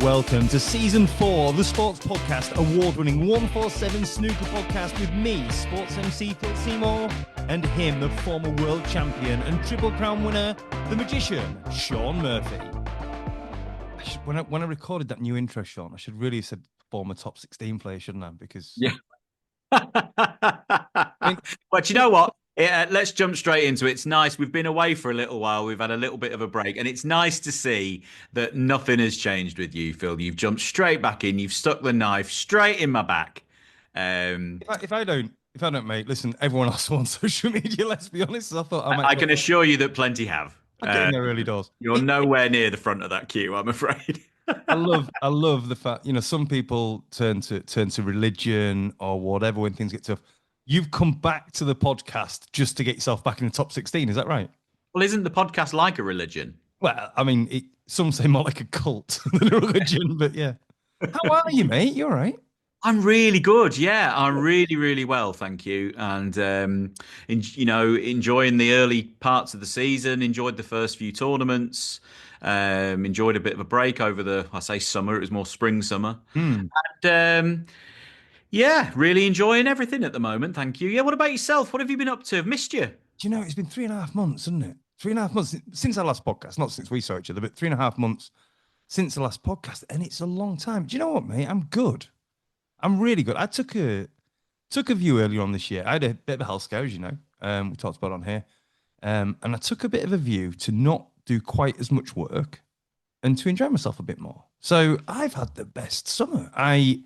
welcome to Season 4 of the Sports Podcast, award-winning 147 snooker podcast with me, Sports MC Phil Seymour, and him, the former world champion and Triple Crown winner, the magician, Sean Murphy. When I recorded that new intro, Sean, I should really have said former top 16 player, shouldn't I? Because... Yeah. But you know what? Let's jump straight into it. It's nice. We've been away for a little while. We've had a little bit of a break. And it's nice to see that nothing has changed with you, Phil. You've jumped straight back in. You've stuck the knife straight in my back. If I don't, mate, listen, everyone else on social media, let's be honest. I thought I can assure you that plenty have. I'm getting there early doors. You're nowhere near the front of that queue, I'm afraid. I love the fact, some people turn to religion or whatever when things get tough. You've come back to the podcast just to get yourself back in the top 16. Is that right? Well, isn't the podcast like a religion? Well, I mean, some say more like a cult than a religion, but yeah. How are you, mate? You all right? I'm really good. Yeah, I'm really, really well, thank you. And enjoying the early parts of the season. Enjoyed the first few tournaments. Enjoyed a bit of a break over summer. It was more spring, summer. And yeah, really enjoying everything at the moment. Thank you. Yeah, what about yourself? What have you been up to? I've missed you. Do you know, it's been 3.5 months, hasn't it? 3.5 months since our last podcast. Not since we saw each other, but 3.5 months since the last podcast. And it's a long time. Do you know what, mate? I'm good. I'm really good. I took a view earlier on this year. I had a bit of a health scare, as you know. We talked about it on here. And I took a bit of a view to not do quite as much work and to enjoy myself a bit more. So I've had the best summer. I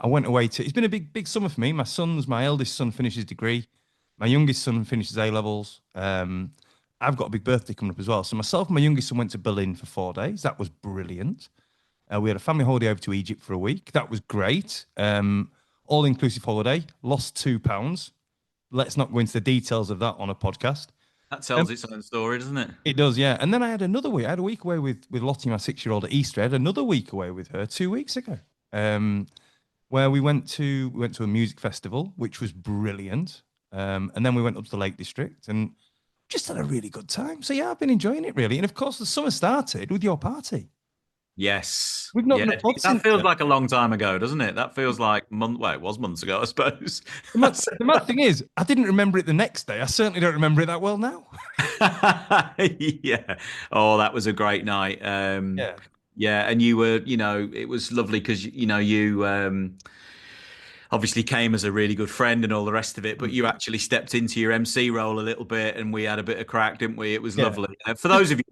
went away it's been a big summer for me. My eldest son finishes degree. My youngest son finishes A-levels. I've got a big birthday coming up as well. So myself and my youngest son went to Berlin for 4 days. That was brilliant. We had a family holiday over to Egypt for a week. That was great. All-inclusive holiday. Lost £2. Let's not go into the details of that on a podcast. That tells its own story, doesn't it? It does, yeah. And then I had another week. I had a week away with Lottie, my 6-year-old, at Easter. I had another week away with her 2 weeks ago, where we went to a music festival, which was brilliant. And then we went up to the Lake District and just had a really good time. So yeah, I've been enjoying it really. And of course, the summer started with your party. Yes. We've not that feels like a long time ago, doesn't it? That feels like it was months ago, I suppose. The mad thing is, I didn't remember it the next day. I certainly don't remember it that well now. Yeah. Oh, that was a great night. Yeah. And you were, it was lovely because, you obviously came as a really good friend and all the rest of it, but you actually stepped into your MC role a little bit, and we had a bit of crack, didn't we? It was lovely. For those of you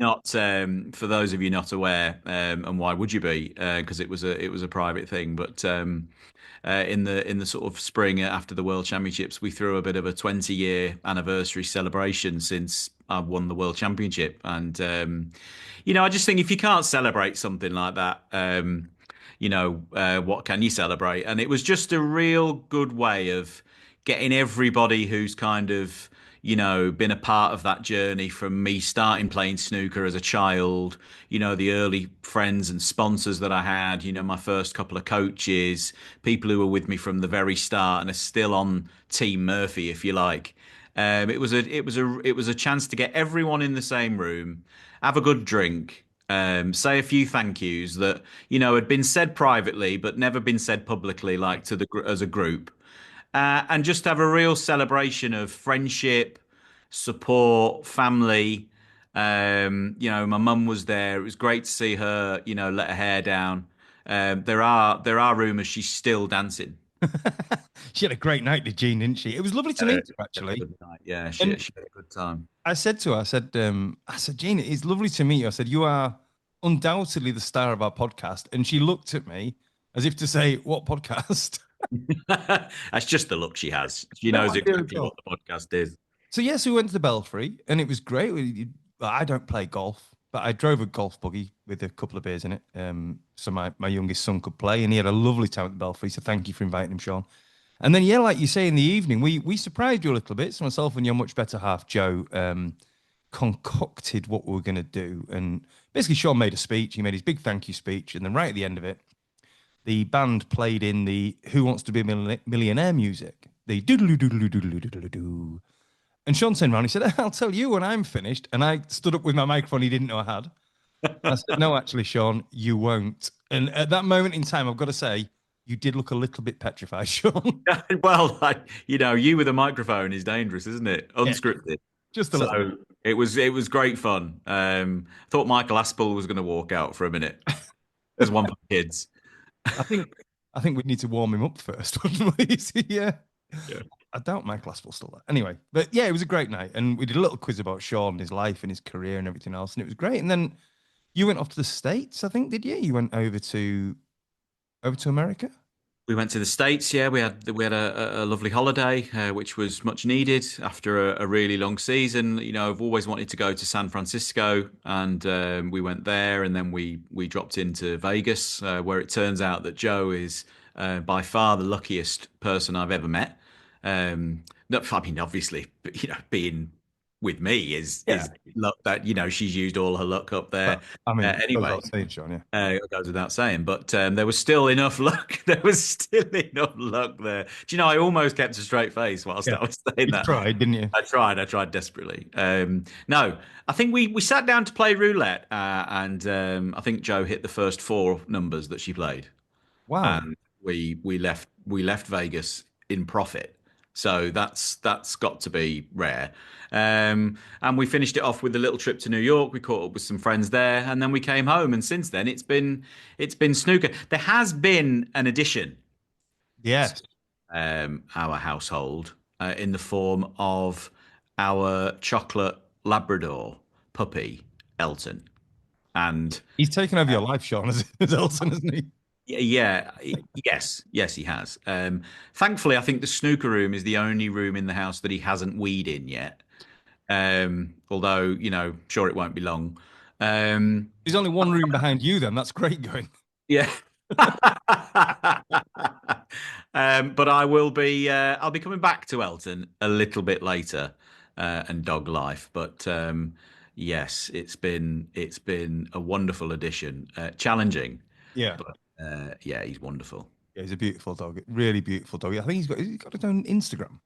not aware, and why would you be? Because it was a private thing. But in the sort of spring after the World Championships, we threw a bit of a 20-year anniversary celebration since I won the World Championship, and I just think if you can't celebrate something like that. What can you celebrate? And it was just a real good way of getting everybody who's kind of, been a part of that journey from me starting playing snooker as a child, the early friends and sponsors that I had, my first couple of coaches, people who were with me from the very start and are still on Team Murphy, if you like. It was a chance to get everyone in the same room, have a good drink, say a few thank yous that, had been said privately, but never been said publicly, like as a group, and just have a real celebration of friendship, support, family. My mum was there. It was great to see her, let her hair down. There are rumours she's still dancing. She had a great night, did Jean, didn't she? It was lovely to meet her, actually. Good night. Yeah, she had a good time. I said to her, I said, Jean, it's lovely to meet you. I said, you are undoubtedly the star of our podcast. And she looked at me as if to say, what podcast? That's just the look she has. She knows exactly what the podcast is. So yes, we went to the Belfry and it was great. I don't play golf, but I drove a golf buggy with a couple of beers in it. So my youngest son could play, and he had a lovely time at the Belfry. So thank you for inviting him, Sean. And then, like you say, in the evening, we surprised you a little bit. So myself and your much better half, Joe, concocted what we were going to do. And basically, Sean made a speech. He made his big thank you speech. And then right at the end of it, the band played in the Who Wants to Be a Millionaire music. The doodle-doo-doodle-doo-doodle-doo-doo. And Sean turned around, he said, I'll tell you when I'm finished. And I stood up with my microphone he didn't know I had. I said, no, actually, Sean, you won't. And at that moment in time, I've got to say, you did look a little bit petrified, Sean. Well, you with a microphone is dangerous, isn't it? Yeah, Unscripted. just a So little bit. it was great fun. Thought Michael Aspel was going to walk out for a minute. There's one for kids. I think I think we'd need to warm him up first, wouldn't we? Yeah. Yeah. I doubt my class will still there. Anyway, but yeah, it was a great night. And we did a little quiz about Sean, his life and his career and everything else. And it was great. And then you went off to the States, I think, did you? You went over to America? We went to the States. Yeah, we had a lovely holiday, which was much needed after a really long season. I've always wanted to go to San Francisco, and we went there, and then we dropped into Vegas, where it turns out that Joe is by far the luckiest person I've ever met. I mean, obviously, being with me Yeah. is luck that she's used all her luck up there. But I mean, goes Anyway, without saying, Sean, yeah. it goes without saying, but there was still enough luck. There was still enough luck there. Do you know? I almost kept a straight face whilst Yeah. I was saying You that. tried, didn't you? I tried desperately. No, I think we sat down to play roulette, and I think Joe hit the first four numbers that she played, Wow. and we left Vegas in profit. So that's got to be rare. And we finished it off with a little trip to New York. We caught up with some friends there, and then we came home. And since then, it's been snooker. There has been an addition Yes. our household in the form of our chocolate Labrador puppy Elton, and He's taken over your life, Sean, as Elton, hasn't he? yeah, yes, he has. Thankfully, I think the snooker room is the only room in the house that he hasn't weed in yet. Although, sure it won't be long. Um, There's only one room behind you, then. That's great going. yeah. But I'll be coming back to Elton a little bit later, and dog life. But yes, it's been a wonderful addition. Challenging, Yeah. but yeah, he's wonderful. Yeah, he's a beautiful dog. Really beautiful dog. I think he's got his own Instagram.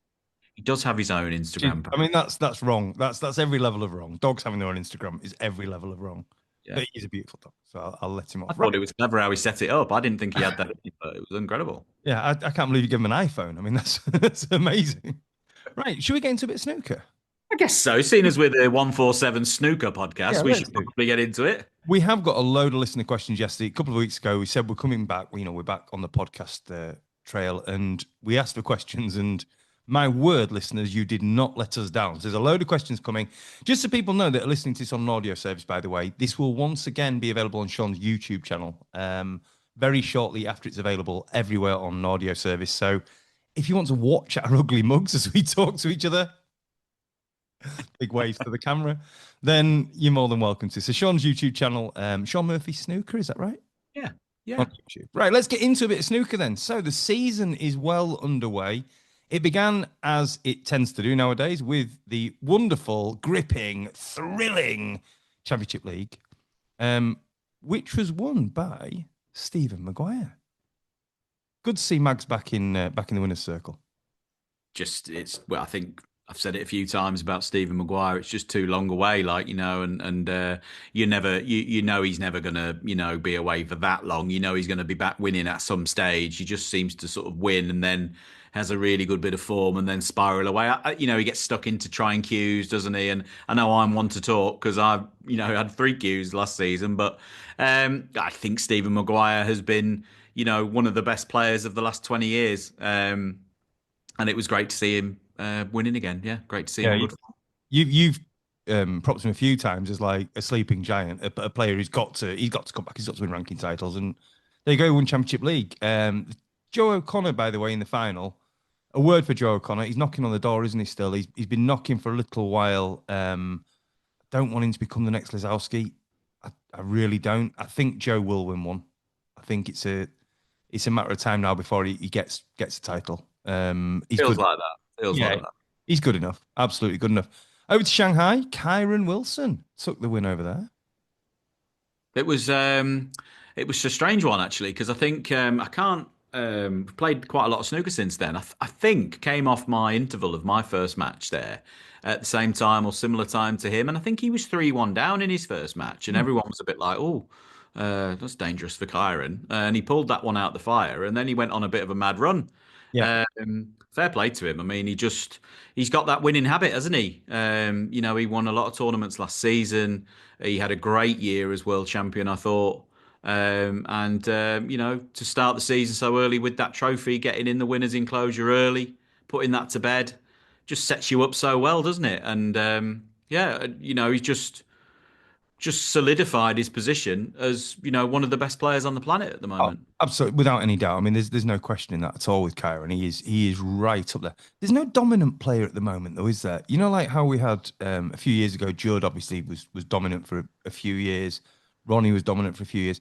He does have his own Instagram I page. mean, that's wrong. That's every level of wrong. Dogs having their own Instagram is every level of wrong. Yeah. But he's a beautiful dog, so I'll let him I off. Right. thought it was clever how he set it up. I didn't think he had that, but it was incredible. Yeah, I can't believe you gave him an iPhone. I mean, that's amazing. Right, should we get into a bit of snooker? I guess so. Seeing as we're the 147 Snooker Yeah, podcast, we let's should do. probably get into it. We have got a load of listener questions yesterday. A couple of weeks ago, we said we're coming back. We're back on the podcast trail, and we asked for questions. And my word, listeners, you did not let us down. So there's a load of questions coming. Just so people know that are listening to this on an audio service, by the way, this will once again be available on Sean's YouTube channel very shortly after it's available everywhere on an audio service. So if you want to watch our ugly mugs as we talk to each other, big waves to the camera, then you're more than welcome to. So Sean's YouTube channel, Sean Murphy Snooker, is that right? Yeah, yeah. On YouTube. Right, let's get into a bit of snooker then. So the season is well underway. It began, as it tends to do nowadays, with the wonderful, gripping, thrilling Championship League, which was won by Stephen Maguire. Good to see Mags back in the winner's circle. Well, I think I've said it a few times about Stephen Maguire. It's just too long away, and he's never gonna, be away for that long. He's gonna be back winning at some stage. He just seems to sort of win and then has a really good bit of form and then spiral away. He gets stuck into trying cues, doesn't he? And I know I'm one to talk because I've, had 3 cues last season, but I think Stephen Maguire has been, one of the best players of the last 20 years. And it was great to see him winning again. Yeah, great to see him. Yeah, you've propped him a few times as like a sleeping giant, a player who's got to come back. He's got to win ranking titles, and there you go, won Championship League. Joe O'Connor, by the way, in the final. A word for Joe O'Connor. He's knocking on the door, isn't he? Still, he's been knocking for a little while. Don't want him to become the next Lizowski. I really don't. I think Joe will win one. I think it's a matter of time now before he gets a title. He's Feels good. like that. Feels like that. He's good enough. Absolutely good enough. Over to Shanghai, Kyron Wilson took the win over there. It was a strange one actually because I think I can't played quite a lot of snooker since then. I think came off my interval of my first match there at the same time or similar time to him, and I think he was 3-1 down in his first match, and everyone was a bit like, "Oh, That's dangerous for Kyron. And he pulled that one out the fire, and then he went on a bit of a mad run. Yeah. Fair play to him. I mean, he's got that winning habit, hasn't he? He won a lot of tournaments last season. He had a great year as world champion, I thought. To start the season so early with that trophy, getting in the winners' enclosure early, putting that to bed, just sets you up so well, doesn't it? And he's just solidified his position as, one of the best players on the planet at the Oh, moment. absolutely, without any doubt. I mean, there's no questioning that at all with Kyron. He is right up there. There's no dominant player at the moment, though, is there? You know, like how we had a few years ago, Judd obviously was dominant for a few years. Ronnie was dominant for a few years.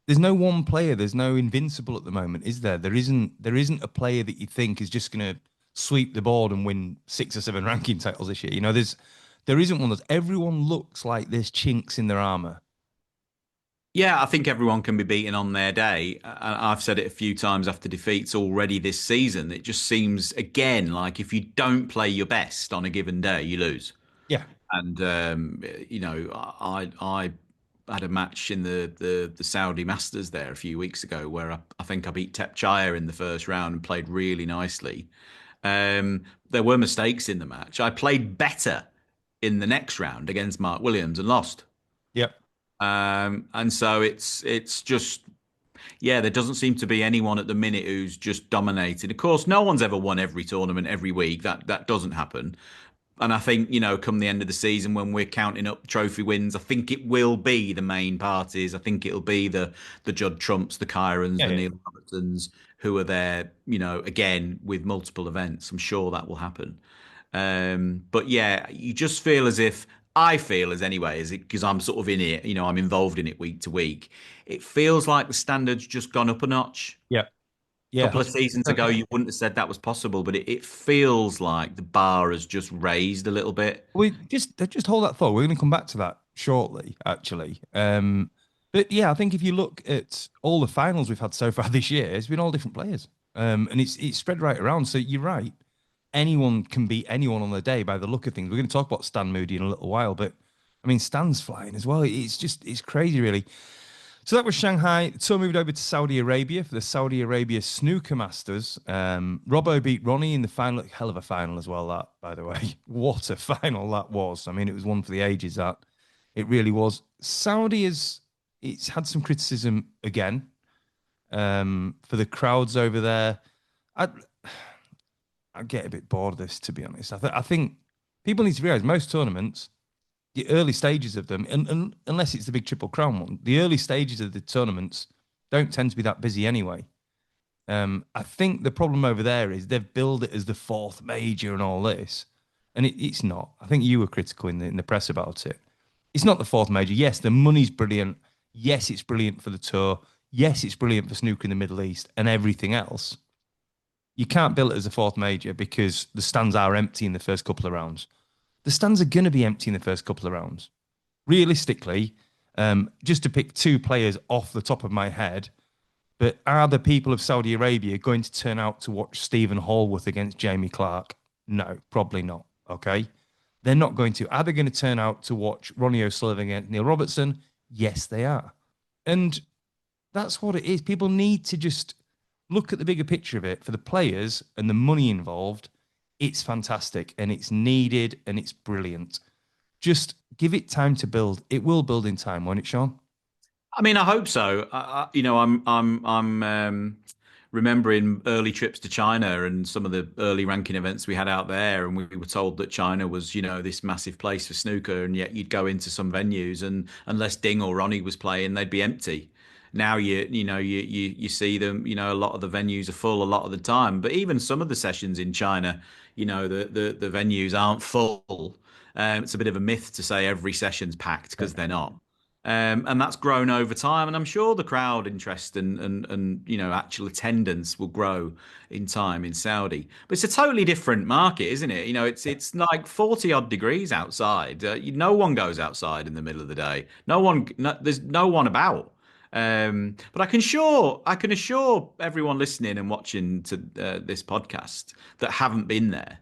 There's no one player. There's no invincible at the moment, is there? There isn't a player that you think is just going to sweep the board and win 6 or 7 ranking titles this year. There isn't one. Everyone looks like there's chinks in their armor. Yeah, I think everyone can be beaten on their day. I've said it a few times after defeats already this season. It just seems, again, like if you don't play your best on a given day, you lose. Yeah, And I had a match in the Saudi Masters there a few weeks ago where I think I beat Tepchaya in the first round and played really nicely. There were mistakes in the match. I played better in the next round against Mark Williams and lost. yeah, And so it's just, yeah, there doesn't seem to be anyone at the minute who's just dominated. Of course, no one's ever won every tournament every week. That doesn't happen. And I think, come the end of the season when we're counting up trophy wins, I think it will be the main parties. I think it'll be the Judd Trumps, the Kyrons, yeah, the yeah. Neil Robertsons who are there, again with multiple events. I'm sure that will happen. But yeah, you just feel as if I feel as anyway, as because I'm sort of in it, I'm involved in it week to week. It feels like the standard's just gone up a notch. Yeah. A Yeah, couple of seasons ago, you wouldn't have said that was possible, but it feels like the bar has just raised a little bit. we just hold that thought. We're going to come back to that shortly, actually. But yeah, I think if you look at all the finals we've had so far this year, it's been all different players, and it's spread right around. So you're right. Anyone can beat anyone on the day by the look of things. We're going to talk about Stan Moody in a little while, but I mean, Stan's flying as well. It's crazy, really. So that was Shanghai. So moved over to Saudi Arabia for the Saudi Arabia Snooker Masters. Robbo beat Ronnie in the final. Hell of a final as well, that, by the way. What a final that was. I mean, it was one for the ages, that. It really was. It's had some criticism again for the crowds over there. I, I get a bit bored of this, to be honest. I think people need to realize most tournaments, the early stages of them, and unless it's the big Triple Crown one, the early stages of the tournaments don't tend to be that busy anyway. I think the problem over there is they've billed it as the fourth major and all this, and it's not. I think you were critical in the press about it. It's not the fourth major. Yes, the money's brilliant. Yes, it's brilliant for the tour. Yes, it's brilliant for snooker in the Middle East and everything else. You can't bill it as a fourth major because the stands are empty in the first couple of rounds. The stands are going to be empty in the first couple of rounds. Realistically, just to pick 2 players off the top of my head, but are the people of Saudi Arabia going to turn out to watch Stephen Hallworth against Jamie Clark? No, probably not. Okay. They're not going to. Are they going to turn out to watch Ronnie O'Sullivan against Neil Robertson? Yes, they are. And that's what it is. People need to just look at the bigger picture of it for the players and the money involved. It's fantastic and it's needed and it's brilliant. Just give it time to build. It will build in time, won't it, Sean? I mean, I hope so. I'm remembering early trips to China and some of the early ranking events we had out there, and we were told that China was, this massive place for snooker, and yet you'd go into some venues, and unless Ding or Ronnie was playing, they'd be empty. Now you see them, a lot of the venues are full a lot of the time, but even some of the sessions in China, the venues aren't full. It's a bit of a myth to say every session's packed because they're not. And that's grown over time, and I'm sure the crowd interest and actual attendance will grow in time in Saudi. But it's a totally different market, isn't it? It's like 40 odd degrees outside. No one goes outside in the middle of the day. There's no one about. But I can assure everyone listening and watching to this podcast that haven't been there,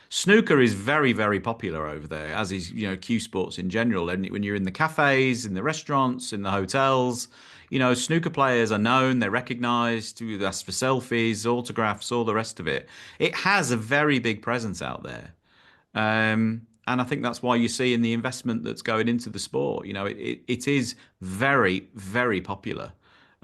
Snooker is very, very popular over there, as is, cue sports in general. And when you're in the cafes, in the restaurants, in the hotels, snooker players are known, they're recognized, you ask for selfies, autographs, all the rest of it. It has a very big presence out there. And I think that's why you see in the investment that's going into the sport, it is very, very popular.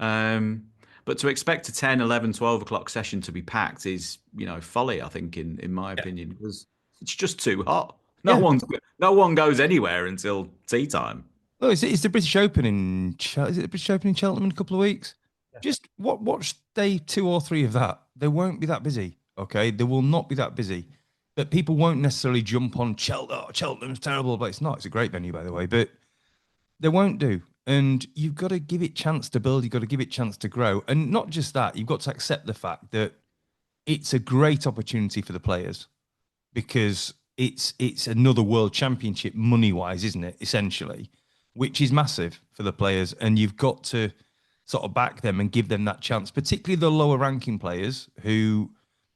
Um, but to expect a 10, 11, 12 o'clock session to be packed is, folly, I think, in my Yeah. opinion, because it's just too hot. No Yeah. one, no one goes anywhere until tea time. Oh, it's the British Open is it the British Open in Cheltenham in a couple of weeks? Just watch day 2 or 3 of that. They won't be that busy. Okay, they will not be that busy. But people won't necessarily jump on Cheltenham. Oh, Cheltenham's terrible, but it's not. It's a great venue, by the way. But they won't do. And you've got to give it chance to build. You've got to give it chance to grow. And not just that, you've got to accept the fact that it's a great opportunity for the players because it's another world championship money wise, isn't it? Essentially, which is massive for the players, and you've got to sort of back them and give them that chance, particularly the lower ranking players who,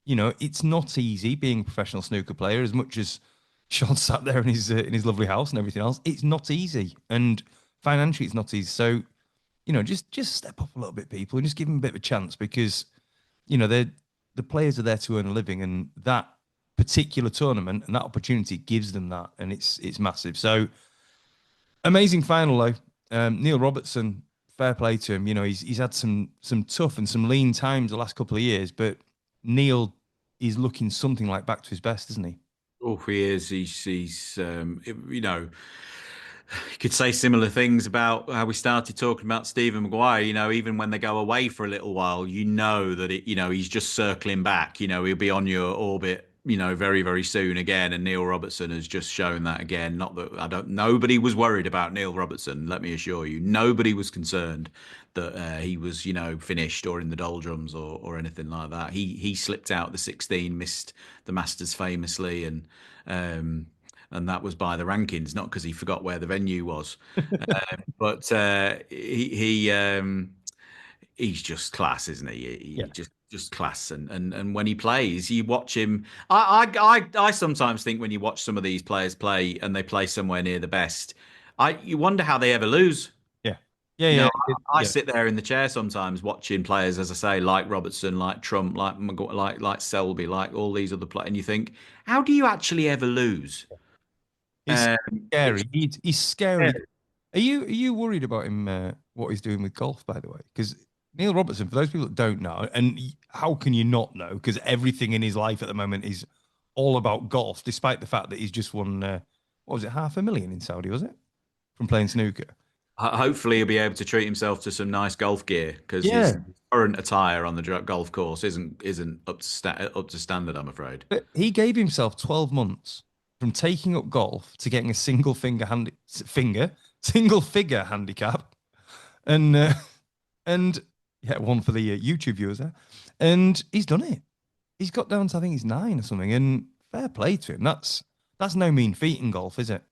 it's not easy being a professional snooker player. As much as Sean sat there in his lovely house and everything else, it's not easy, and financially, it's not easy. So, just step up a little bit, people, and just give them a bit of a chance because the players are there to earn a living, and that particular tournament and that opportunity gives them that, and it's massive. So amazing final though. Neil Robertson, fair play to him. He's had some tough and some lean times the last couple of years, but Neil is looking something like back to his best, isn't he? Oh, he is. He's you could say similar things about how we started talking about Stephen Maguire. Even when they go away for a little while, that he's just circling back. He'll be on your orbit. Very, very soon again. And Neil Robertson has just shown that again. Not that nobody was worried about Neil Robertson. Let me assure you, nobody was concerned that he was, finished or in the doldrums or anything like that. He slipped out the 16, missed the Masters famously, and that was by the rankings, not because he forgot where the venue was. But he's just class, isn't he? Yeah. Just class, and when he plays, you watch him. I sometimes think when you watch some of these players play and they play somewhere near the best, you wonder how they ever lose. Yeah. Yeah. You Yeah. know, I Yeah. sit there in the chair sometimes watching players, as I say, like Robertson, like Trump, like Selby, like all these other players, and you think, how do you actually ever lose? He's It's scary. He's scary. Are you worried about him? What he's doing with golf, by the way? Because Neil Robertson, for those people that don't know, and how can you not know? Because everything in his life at the moment is all about golf, despite the fact that he's just won. What was it? 500,000 in Saudi, was it? From playing snooker. hopefully he'll be able to treat himself to some nice golf gear because his Yeah. current attire on the golf course isn't up to standard, I'm afraid. But he gave himself 12 months from taking up golf to getting a single figure handicap, and and yeah, one for the YouTube viewers there, and he's done it. He's got down to I think he's 9 or something, and fair play to him. That's no mean feat in golf, is it?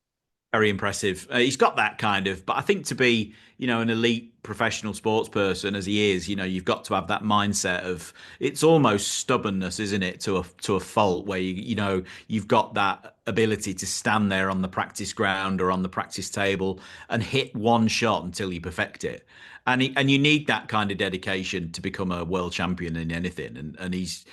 Very impressive. He's got that kind of, but I think to be, an elite professional sports person as he is, you've got to have that mindset of it's almost stubbornness, isn't it, to a fault where you've got that ability to stand there on the practice ground or on the practice table and hit one shot until you perfect it. And you need that kind of dedication to become a world champion in anything. And he's,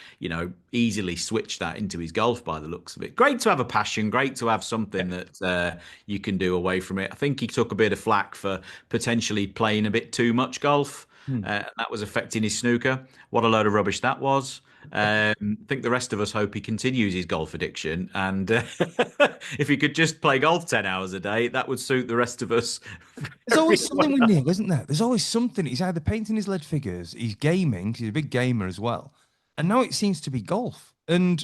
easily switched that into his golf by the looks of it. Great to have a passion, great to have something that you can do away from it. I think he took a bit of flack for potentially playing a bit too much golf. Hmm. That was affecting his snooker. What a load of rubbish that was. I think the rest of us hope he continues his golf addiction. And if he could just play golf 10 hours a day, that would suit the rest of us There's very always something with well. Neil, isn't there? There's always something. He's either painting his lead figures, he's gaming, 'cause he's a big gamer as well. And now it seems to be golf. And,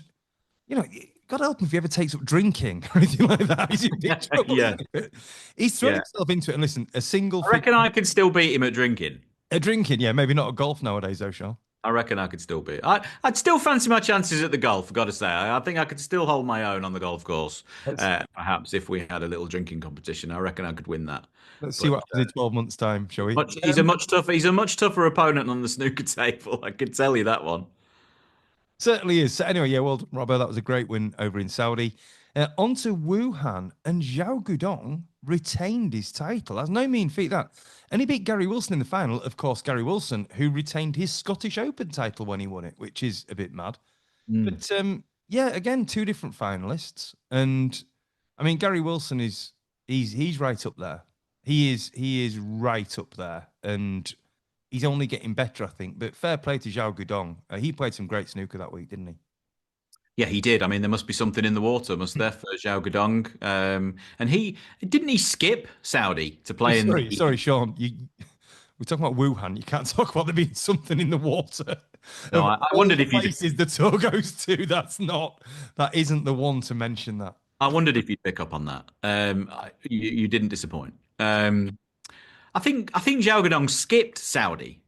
God help him if he ever takes up drinking or anything like that. He's in big trouble, Yeah, isn't he? He's thrown yeah. himself into it. And listen, a single I figure, reckon I can still beat him at drinking. a drinking, yeah, maybe not a golf nowadays, though, Sean. I reckon I could still beat. I'd still fancy my chances at the golf. I've got to say, I think I could still hold my own on the golf course. Let's Perhaps if we had a little drinking competition, I reckon I could win that. let's see But what happens in 12 months' time, shall we? he's a much tougher opponent on the snooker table. I can tell you that one. Certainly is. So anyway, yeah, well, Robbo, that was a great win over in Saudi. On to Wuhan, and Zhao Gudong retained his title. That's no mean feat, that. And he beat Gary Wilson in the final. Of course, Gary Wilson, who retained his Scottish Open title when he won it, which is a bit mad. Mm. But yeah, again, two different finalists. And I mean, Gary Wilson is he's right up there. He is right up there. And he's only getting better, I think. But fair play to Zhao Gudong. He played some great snooker that week, didn't he? Yeah, he did. I mean, there must be something in the water, must there, for Zhao Guodong? And he didn't he skip Saudi to Oh, play in sorry, the. sorry, Sean. We're talking about Wuhan. You can't talk about there being something in the water. No, Of I all wondered the if you'd. places the tour goes to, that isn't the one to mention that. I wondered if you'd pick up on that. You didn't disappoint. I think Zhao Guodong skipped Saudi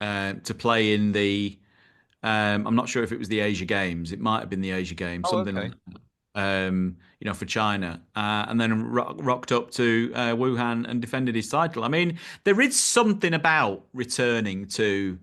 to play in the. I'm not sure if it was the Asia Games. It might have been the Asia Games, Oh, something okay. like that. For China, and then rocked up to Wuhan and defended his title. I mean, there is something about returning to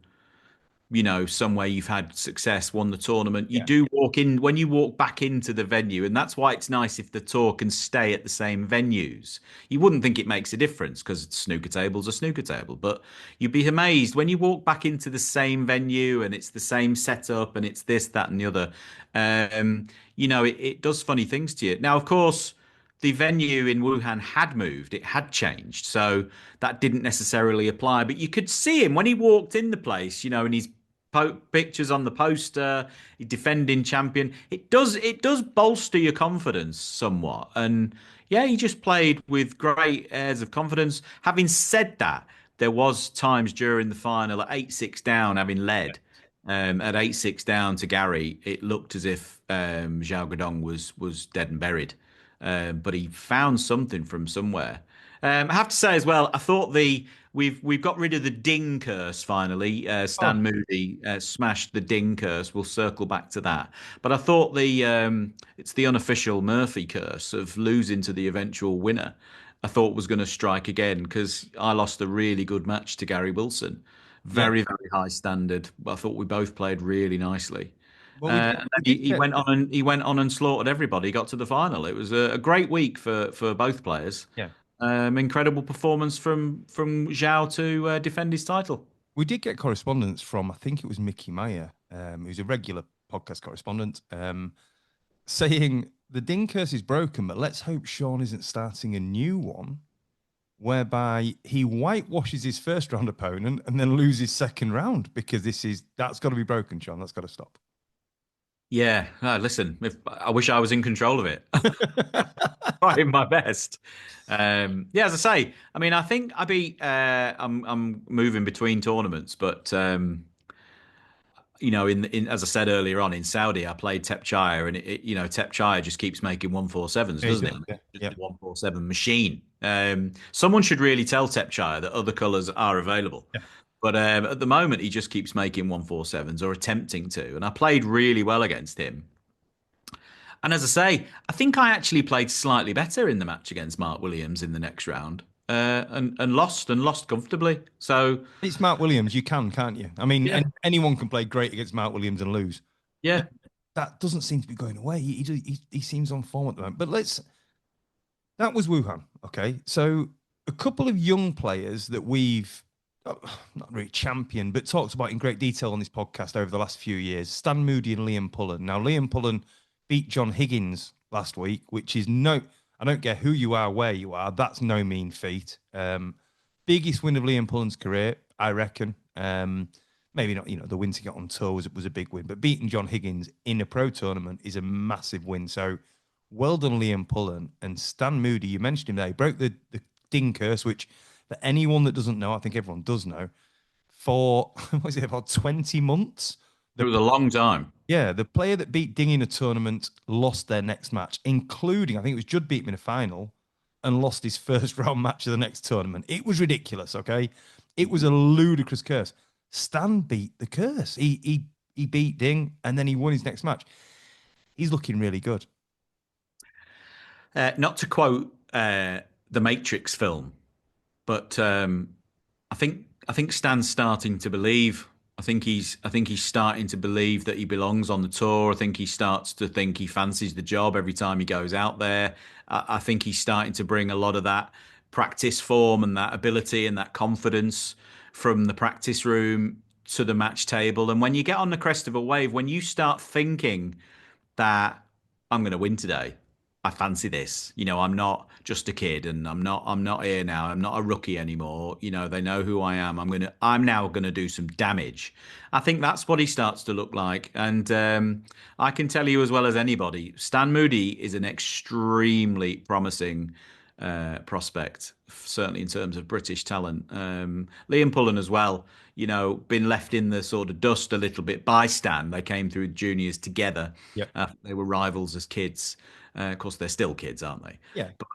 somewhere you've had success, won the tournament. You Yeah. do walk in when you walk back into the venue, and that's why it's nice if the tour can stay at the same venues. You wouldn't think it makes a difference because snooker table's a snooker table, but you'd be amazed when you walk back into the same venue and it's the same setup and it's this, that, and the other. It does funny things to you. Now, of course, the venue in Wuhan had moved, it had changed. So that didn't necessarily apply. But you could see him when he walked in the place, and his pictures on the poster, defending champion. It does bolster your confidence somewhat. And yeah, he just played with great airs of confidence. Having said that, there was times during the final at 8-6 down, having led. At 8-6 down to Gary, it looked as if Zhao Guodong was dead and buried. But he found something from somewhere. I have to say as well, I thought we've got rid of the ding curse finally. Oh, Stan Moody smashed the ding curse. We'll circle back to that. But I thought it's the unofficial Murphy curse of losing to the eventual winner. I thought was going to strike again because I lost a really good match to Gary Wilson. yeah. Very, very high standard. But I thought we both played really nicely. Well, we did, And we then he, did he get, went on and he went on and slaughtered everybody. He got to the final. It was a great week for both players. yeah. Incredible performance from Zhao to defend his title. We did get correspondence from, I think it was Mickey Meyer, who's a regular podcast correspondent, saying the ding curse is broken, but let's hope Sean isn't starting a new one whereby he whitewashes his first round opponent and then loses second round because that's got to be broken, Sean. That's got to stop. Yeah, no, listen, I wish I was in control of it. Trying my best. Yeah, as I say, I mean, I think I beat. I'm moving between tournaments, but in as I said earlier on in Saudi, I played Tepchire, and Tepchire just keeps making 147s, Yeah, he doesn't does. it? I mean, Yeah, it's yeah, just a 147 machine. Someone should really tell Tepchire that other colours are available. yeah. But at the moment, he just keeps making 147s or attempting to. And I played really well against him. And as I say, I think I actually played slightly better in the match against Mark Williams in the next round, and lost comfortably. So It's Mark Williams. You can't you? I mean, yeah, anyone can play great against Mark Williams and lose. yeah, That doesn't seem to be going away. He seems on form at the moment. But that was Wuhan. Okay. So a couple of young players that we've not really championed, but talked about in great detail on this podcast over the last few years, Stan Moody and Liam Pullen. Now, Liam Pullen beat John Higgins last week, which is I don't care who you are, where you are, that's no mean feat. Biggest win of Liam Pullen's career, I reckon. Maybe not, the win to get on tour was a big win, but beating John Higgins in a pro tournament is a massive win. So well done, Liam Pullen. And Stan Moody, you mentioned him there, he broke the ding curse, which for anyone that doesn't know, I think everyone does know, for, what is it, about 20 months? it The was a long time. Yeah, the player that beat Ding in a tournament lost their next match, including, I think it was Judd beat him in a final and lost his first round match of the next tournament. It was ridiculous, okay? It was a ludicrous curse. Stan beat the curse. He beat Ding and then he won his next match. He's looking really good. Not to quote the Matrix film, but I think Stan's starting to believe I think he's starting to believe that he belongs on the tour. I think he starts to think he fancies the job every time he goes out there. I think he's starting to bring a lot of that practice form and that ability and that confidence from the practice room to the match table. And when you get on the crest of a wave, when you start thinking that I'm going to win today. I fancy this. I'm not just a kid and I'm not here now. I'm not a rookie anymore. They know who I am. I'm now going to do some damage. I think that's what he starts to look like. And I can tell you as well as anybody, Stan Moody is an extremely promising prospect, certainly in terms of British talent. Liam Pullen as well, been left in the sort of dust a little bit by Stan. They came through juniors together. Yep. They were rivals as kids. Of course, they're still kids, aren't they? Yeah. But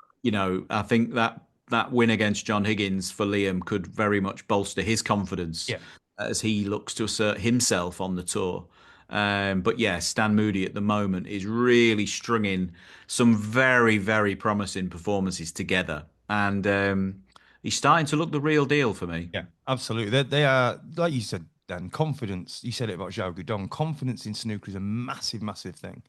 I think that win against John Higgins for Liam could very much bolster his confidence Yeah. as he looks to assert himself on the tour. But yeah, Stan Moody at the moment is really stringing some very, very promising performances together, and he's starting to look the real deal for me. Yeah, absolutely. They are, like you said, Dan, confidence. You said it about Zhao Gudong. Confidence in snooker is a massive, massive thing.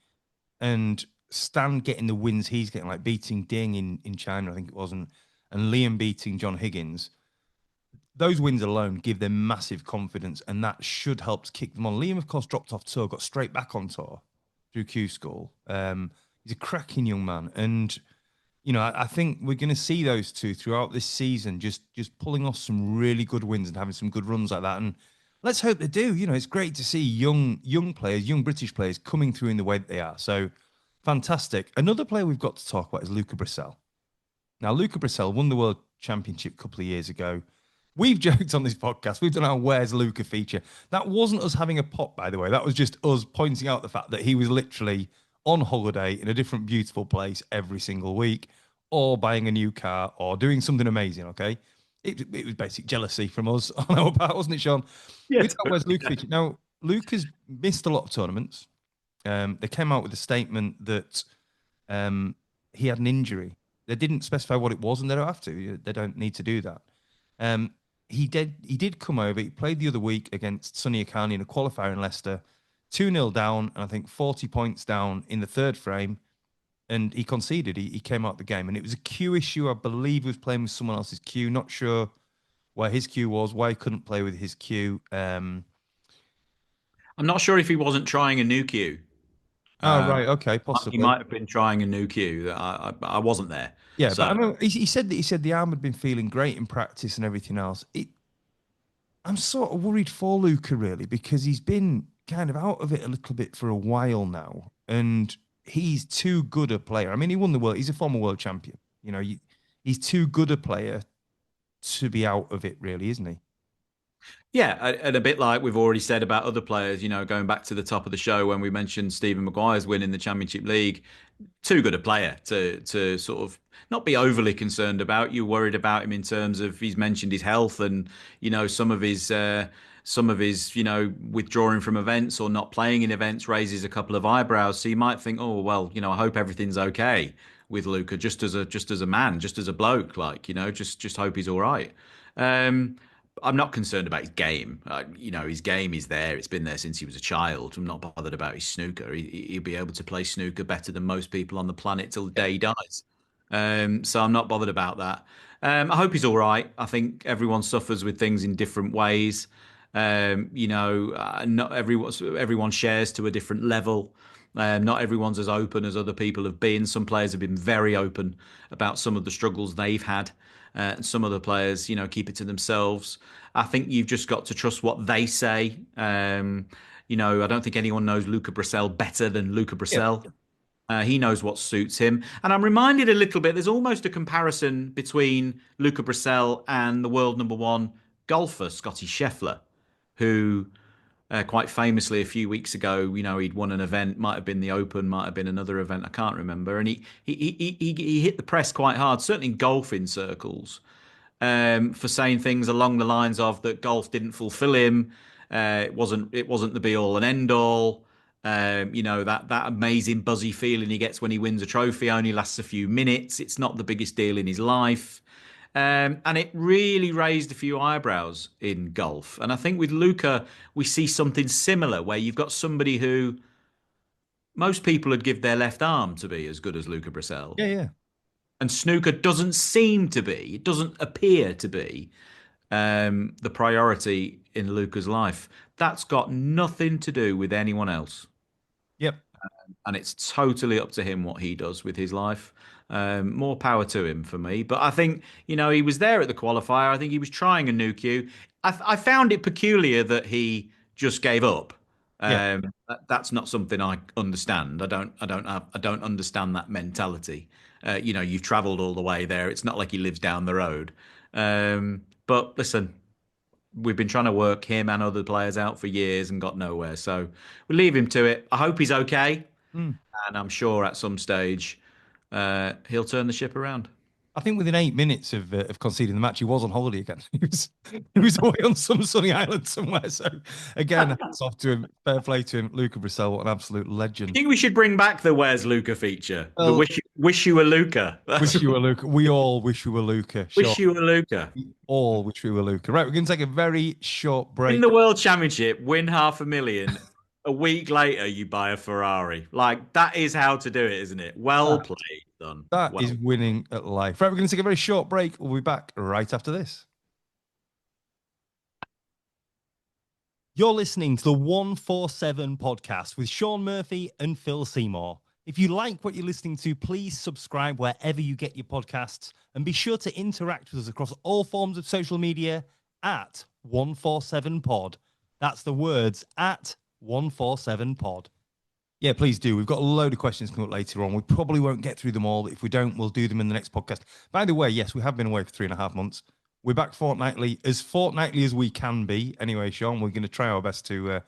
And Stan getting the wins he's getting, like beating Ding in China, I think it was, and Liam beating John Higgins. Those wins alone give them massive confidence, and that should help to kick them on. Liam, of course, dropped off tour, got straight back on tour through Q School. He's a cracking young man, and I think we're going to see those two throughout this season, just pulling off some really good wins and having some good runs like that. And let's hope they do. It's great to see young players, young British players coming through in the way that they are. So fantastic. Another player we've got to talk about is Luca Brecel. Now, Luca Brecel won the World Championship a couple of years ago. We've joked on this podcast. We've done our Where's Luca feature. That wasn't us having a pop, by the way. That was just us pointing out the fact that he was literally on holiday in a different beautiful place every single week, or buying a new car, or doing something amazing. Okay. It was basic jealousy from us on our part, wasn't it, Sean? Yeah, With that Where's Luca feature. Now, Luca's missed a lot of tournaments. They came out with a statement that he had an injury. They didn't specify what it was, and they don't have to. They don't need to do that. Um, he did come over. He played the other week against Sonny Akani in a qualifier in Leicester, 2-0 down, and I think 40 points down in the third frame, and he conceded. He came out the game, and it was a queue issue. I believe he was playing with someone else's queue. Not sure where his queue was, why he couldn't play with his queue. I'm not sure if he wasn't trying a new cue. Oh, Uh, right, okay, he possibly. might have been trying a new cue that I wasn't there. Yeah, but So I know he said the arm had been feeling great in practice and everything else. I'm sort of worried for Luca really because he's been kind of out of it a little bit for a while now, and he's too good a player. I mean, he won the world. He's a former world champion. He's too good a player to be out of it, really, isn't he? yeah, and a bit like we've already said about other players, going back to the top of the show when we mentioned Stephen Maguire's win in the Championship League, too good a player to sort of not be overly concerned about. You're worried about him in terms of he's mentioned his health and some of his withdrawing from events or not playing in events raises a couple of eyebrows. So you might think, oh well, I hope everything's okay with Luca, just as a man, just as a bloke, like just hope he's all right. Um, I'm not concerned about his game. His game is there. It's been there since he was a child. I'm not bothered about his snooker. He'll be able to play snooker better than most people on the planet till the day he dies. So I'm not bothered about that. I hope he's all right. I think everyone suffers with things in different ways. Not everyone shares to a different level. Not everyone's as open as other people have been. Some players have been very open about some of the struggles they've had. Some other players, keep it to themselves. I think you've just got to trust what they say. I don't think anyone knows Luca Brecel better than Luca Yeah. Brecel. He knows what suits him. And I'm reminded a little bit, there's almost a comparison between Luca Brecel and the world number one golfer, Scotty Scheffler, who quite famously a few weeks ago, he'd won an event, might have been the Open, might have been another event, I can't remember, and he hit the press quite hard, certainly in golfing circles, for saying things along the lines of that golf didn't fulfill him, it wasn't the be all and end all. That amazing buzzy feeling he gets when he wins a trophy only lasts a few minutes. It's not the biggest deal in his life. And it really raised a few eyebrows in golf. And I think with Luca, we see something similar where you've got somebody who most people would give their left arm to be as good as Luca Brecel. Yeah, yeah. And snooker doesn't seem to be, it doesn't appear to be the priority in Luca's life. That's got nothing to do with anyone else. Yep. And it's totally up to him what he does with his life. More power to him for me. But I think, he was there at the qualifier. I think he was trying a new cue. I found it peculiar that he just gave up. Yeah. That's not something I understand. I don't understand that mentality. You've travelled all the way there. It's not like he lives down the road. But listen, we've been trying to work him and other players out for years and got nowhere. So we'll leave him to it. I hope he's okay, Mm. and I'm sure at some stage he'll turn the ship around. I think within 8 minutes of conceding the match, he was on holiday again. He was away on some sunny island somewhere. So again, hats off to him. Fair play to him. Luca Brecel, what an absolute I legend. think we should bring back the "Where's Luca" feature. The Well, wish you were Luca. wish you were Luca. We all wish we were Luca. Sure. Wish you were Luca. We all wish we were Luca. Right, we're going to take a very short Win break. the World Championship, win 500,000. A week later, you buy a Ferrari. Like, that is how to do it, isn't it? Well That, played, son. that Well. is winning at life. Right, we're going to take a very short break. We'll be back right after this. You're listening to the 147 podcast with Sean Murphy and Phil Seymour. If you like what you're listening to, please subscribe wherever you get your podcasts and be sure to interact with us across all forms of social media at 147pod. That's the words at 147pod. Yeah, please do. We've got a load of questions coming up later on. We probably won't get through them all. If we don't, we'll do them in the next podcast. By the way, yes, we have been away for 3.5 months. We're back fortnightly as we can be. Anyway, Sean, we're going to try our best to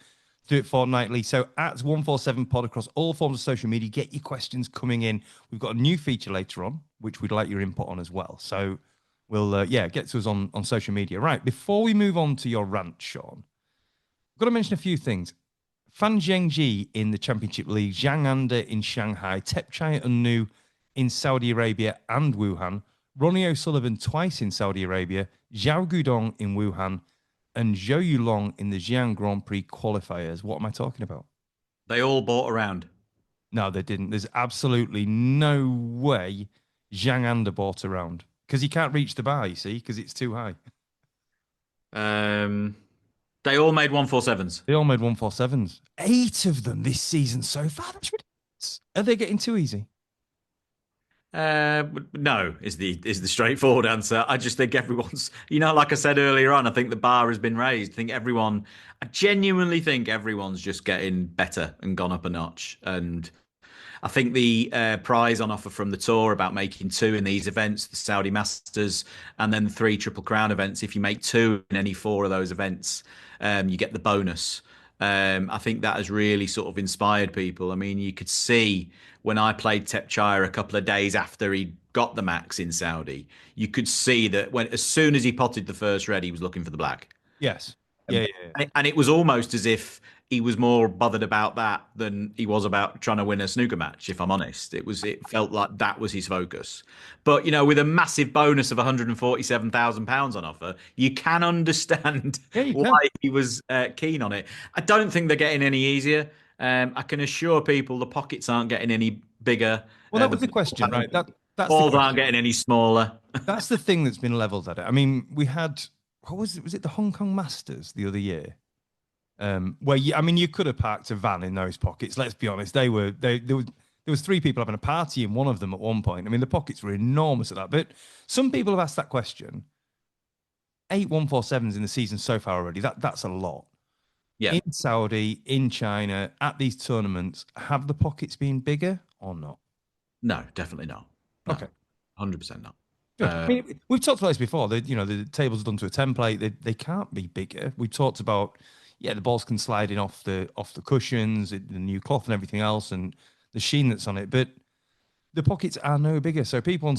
do it fortnightly. So at 147pod across all forms of social media, get your questions coming in. We've got a new feature later on, which we'd like your input on as well. So we'll, get to us on social media. Right, before we move on to your rant, Sean, I've got to mention a few things. Fan Zhengji in the Championship League, Zhang Anda in Shanghai, Tepchai Unnu in Saudi Arabia and Wuhan, Ronnie O'Sullivan twice in Saudi Arabia, Zhao Gudong in Wuhan, and Zhou Yulong in the Xi'an Grand Prix qualifiers. What am I talking about? They all bought around. No, they didn't. There's absolutely no way Zhang Anda bought around because he can't reach the bar, you see, because it's too high. They all made 147s. They all made 147s. 8 of them this season so far. That's ridiculous. Are they getting too easy? No, is the straightforward answer. I just think everyone's, like I said earlier on, I think the bar has been raised. I genuinely think everyone's just getting better and gone up a notch. And I think the prize on offer from the tour about making 2 in these events, the Saudi Masters, and then the 3 Triple Crown events. If you make 2 in any 4 of those events, you get the bonus. I think that has really sort of inspired people. I mean, you could see when I played Tepchire a couple of days after he got the max in Saudi, you could see that as soon as he potted the first red, he was looking for the black. Yes. Yeah. And it was almost as if he was more bothered about that than he was about trying to win a snooker match, if I'm honest. It felt like that was his focus. But, with a massive bonus of £147,000 on offer, you can understand why he was keen on it. I don't think they're getting any easier. I can assure people the pockets aren't getting any bigger. Well, that was the question, right? That's balls aren't getting any smaller. That's the thing that's been leveled at it. I mean, we had, what was it? Was it the Hong Kong Masters the other year? Where you could have parked a van in those pockets. Let's be honest. There was 3 people having a party in one of them at one point. I mean, the pockets were enormous at that. But some people have asked that question. 8 147s in the season so far already. That's a lot. Yeah. In Saudi, in China, at these tournaments, have the pockets been bigger or not? No, definitely not. No, okay, 100% not. I mean, we've talked about this before. The tables are done to a template. They can't be bigger. We talked about, the balls can slide in off the cushions, the new cloth and everything else, and the sheen that's on it. But the pockets are no bigger. So people on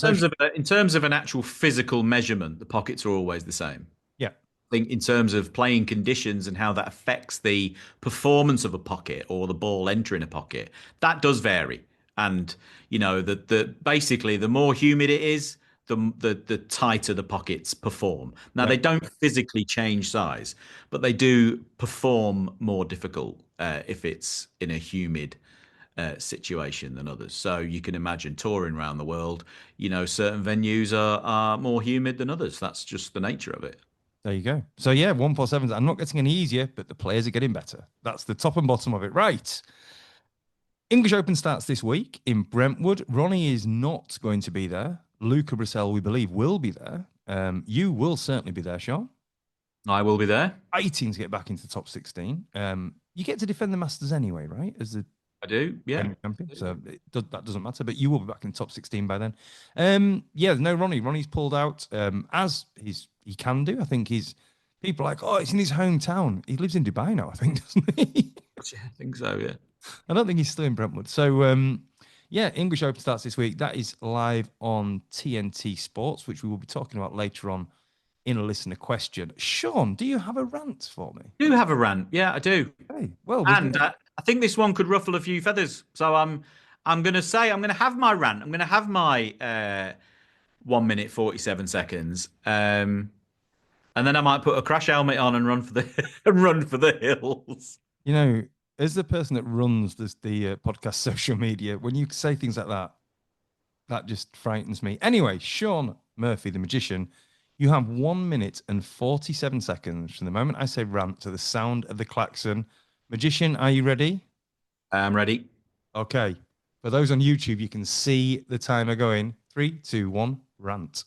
in terms of an actual physical measurement, the pockets are always the same. Yeah. I think in terms of playing conditions and how that affects the performance of a pocket or the ball entering a pocket, that does vary. And basically the more humid it is, the tighter the pockets perform. Now Yeah, they don't physically change size, but they do perform more difficult if it's in a humid situation than others. So you can imagine touring around the world, certain venues are more humid than others. That's just the nature of it. there you go. So yeah, 147s. I'm not getting any easier, but the players are getting better. That's the top and bottom of it. Right. English Open starts this week in Brentwood. Ronnie is not going to be there. Luca Brecel, we believe, will be there. You will certainly be there, Sean. I will be there. Fighting to get back into the top 16. You get to defend the Masters anyway, right? As the I do. Yeah. reigning champion. So that doesn't matter, but you will be back in the top 16 by then. Yeah, no, Ronnie. Ronnie's pulled out as he can do. I think he's people are like, oh, it's in his hometown. He lives in Dubai now, I think, doesn't he? Yeah, I think so. Yeah. I don't think he's still in Brentwood. So, yeah, English Open starts this week. That is live on TNT Sports, which we will be talking about later on in a listener question. Sean, do you have a rant for me? I do have a rant. Yeah, I do. Hey, well, we've And got I think this one could ruffle a few feathers. So I'm going to say I'm going to have my rant. I'm going to have my 1 minute 47 seconds. And then I might put a crash helmet on and run for the and run for the hills. you know, as the person that runs the podcast social media, when you say things like that, that just frightens me. Anyway, Sean Murphy, the magician, you have 1 minute and 47 seconds from the moment I say rant to the sound of the klaxon. Magician, are you ready? I'm ready. Okay. For those on YouTube, you can see the timer going. 3, 2, 1, rant.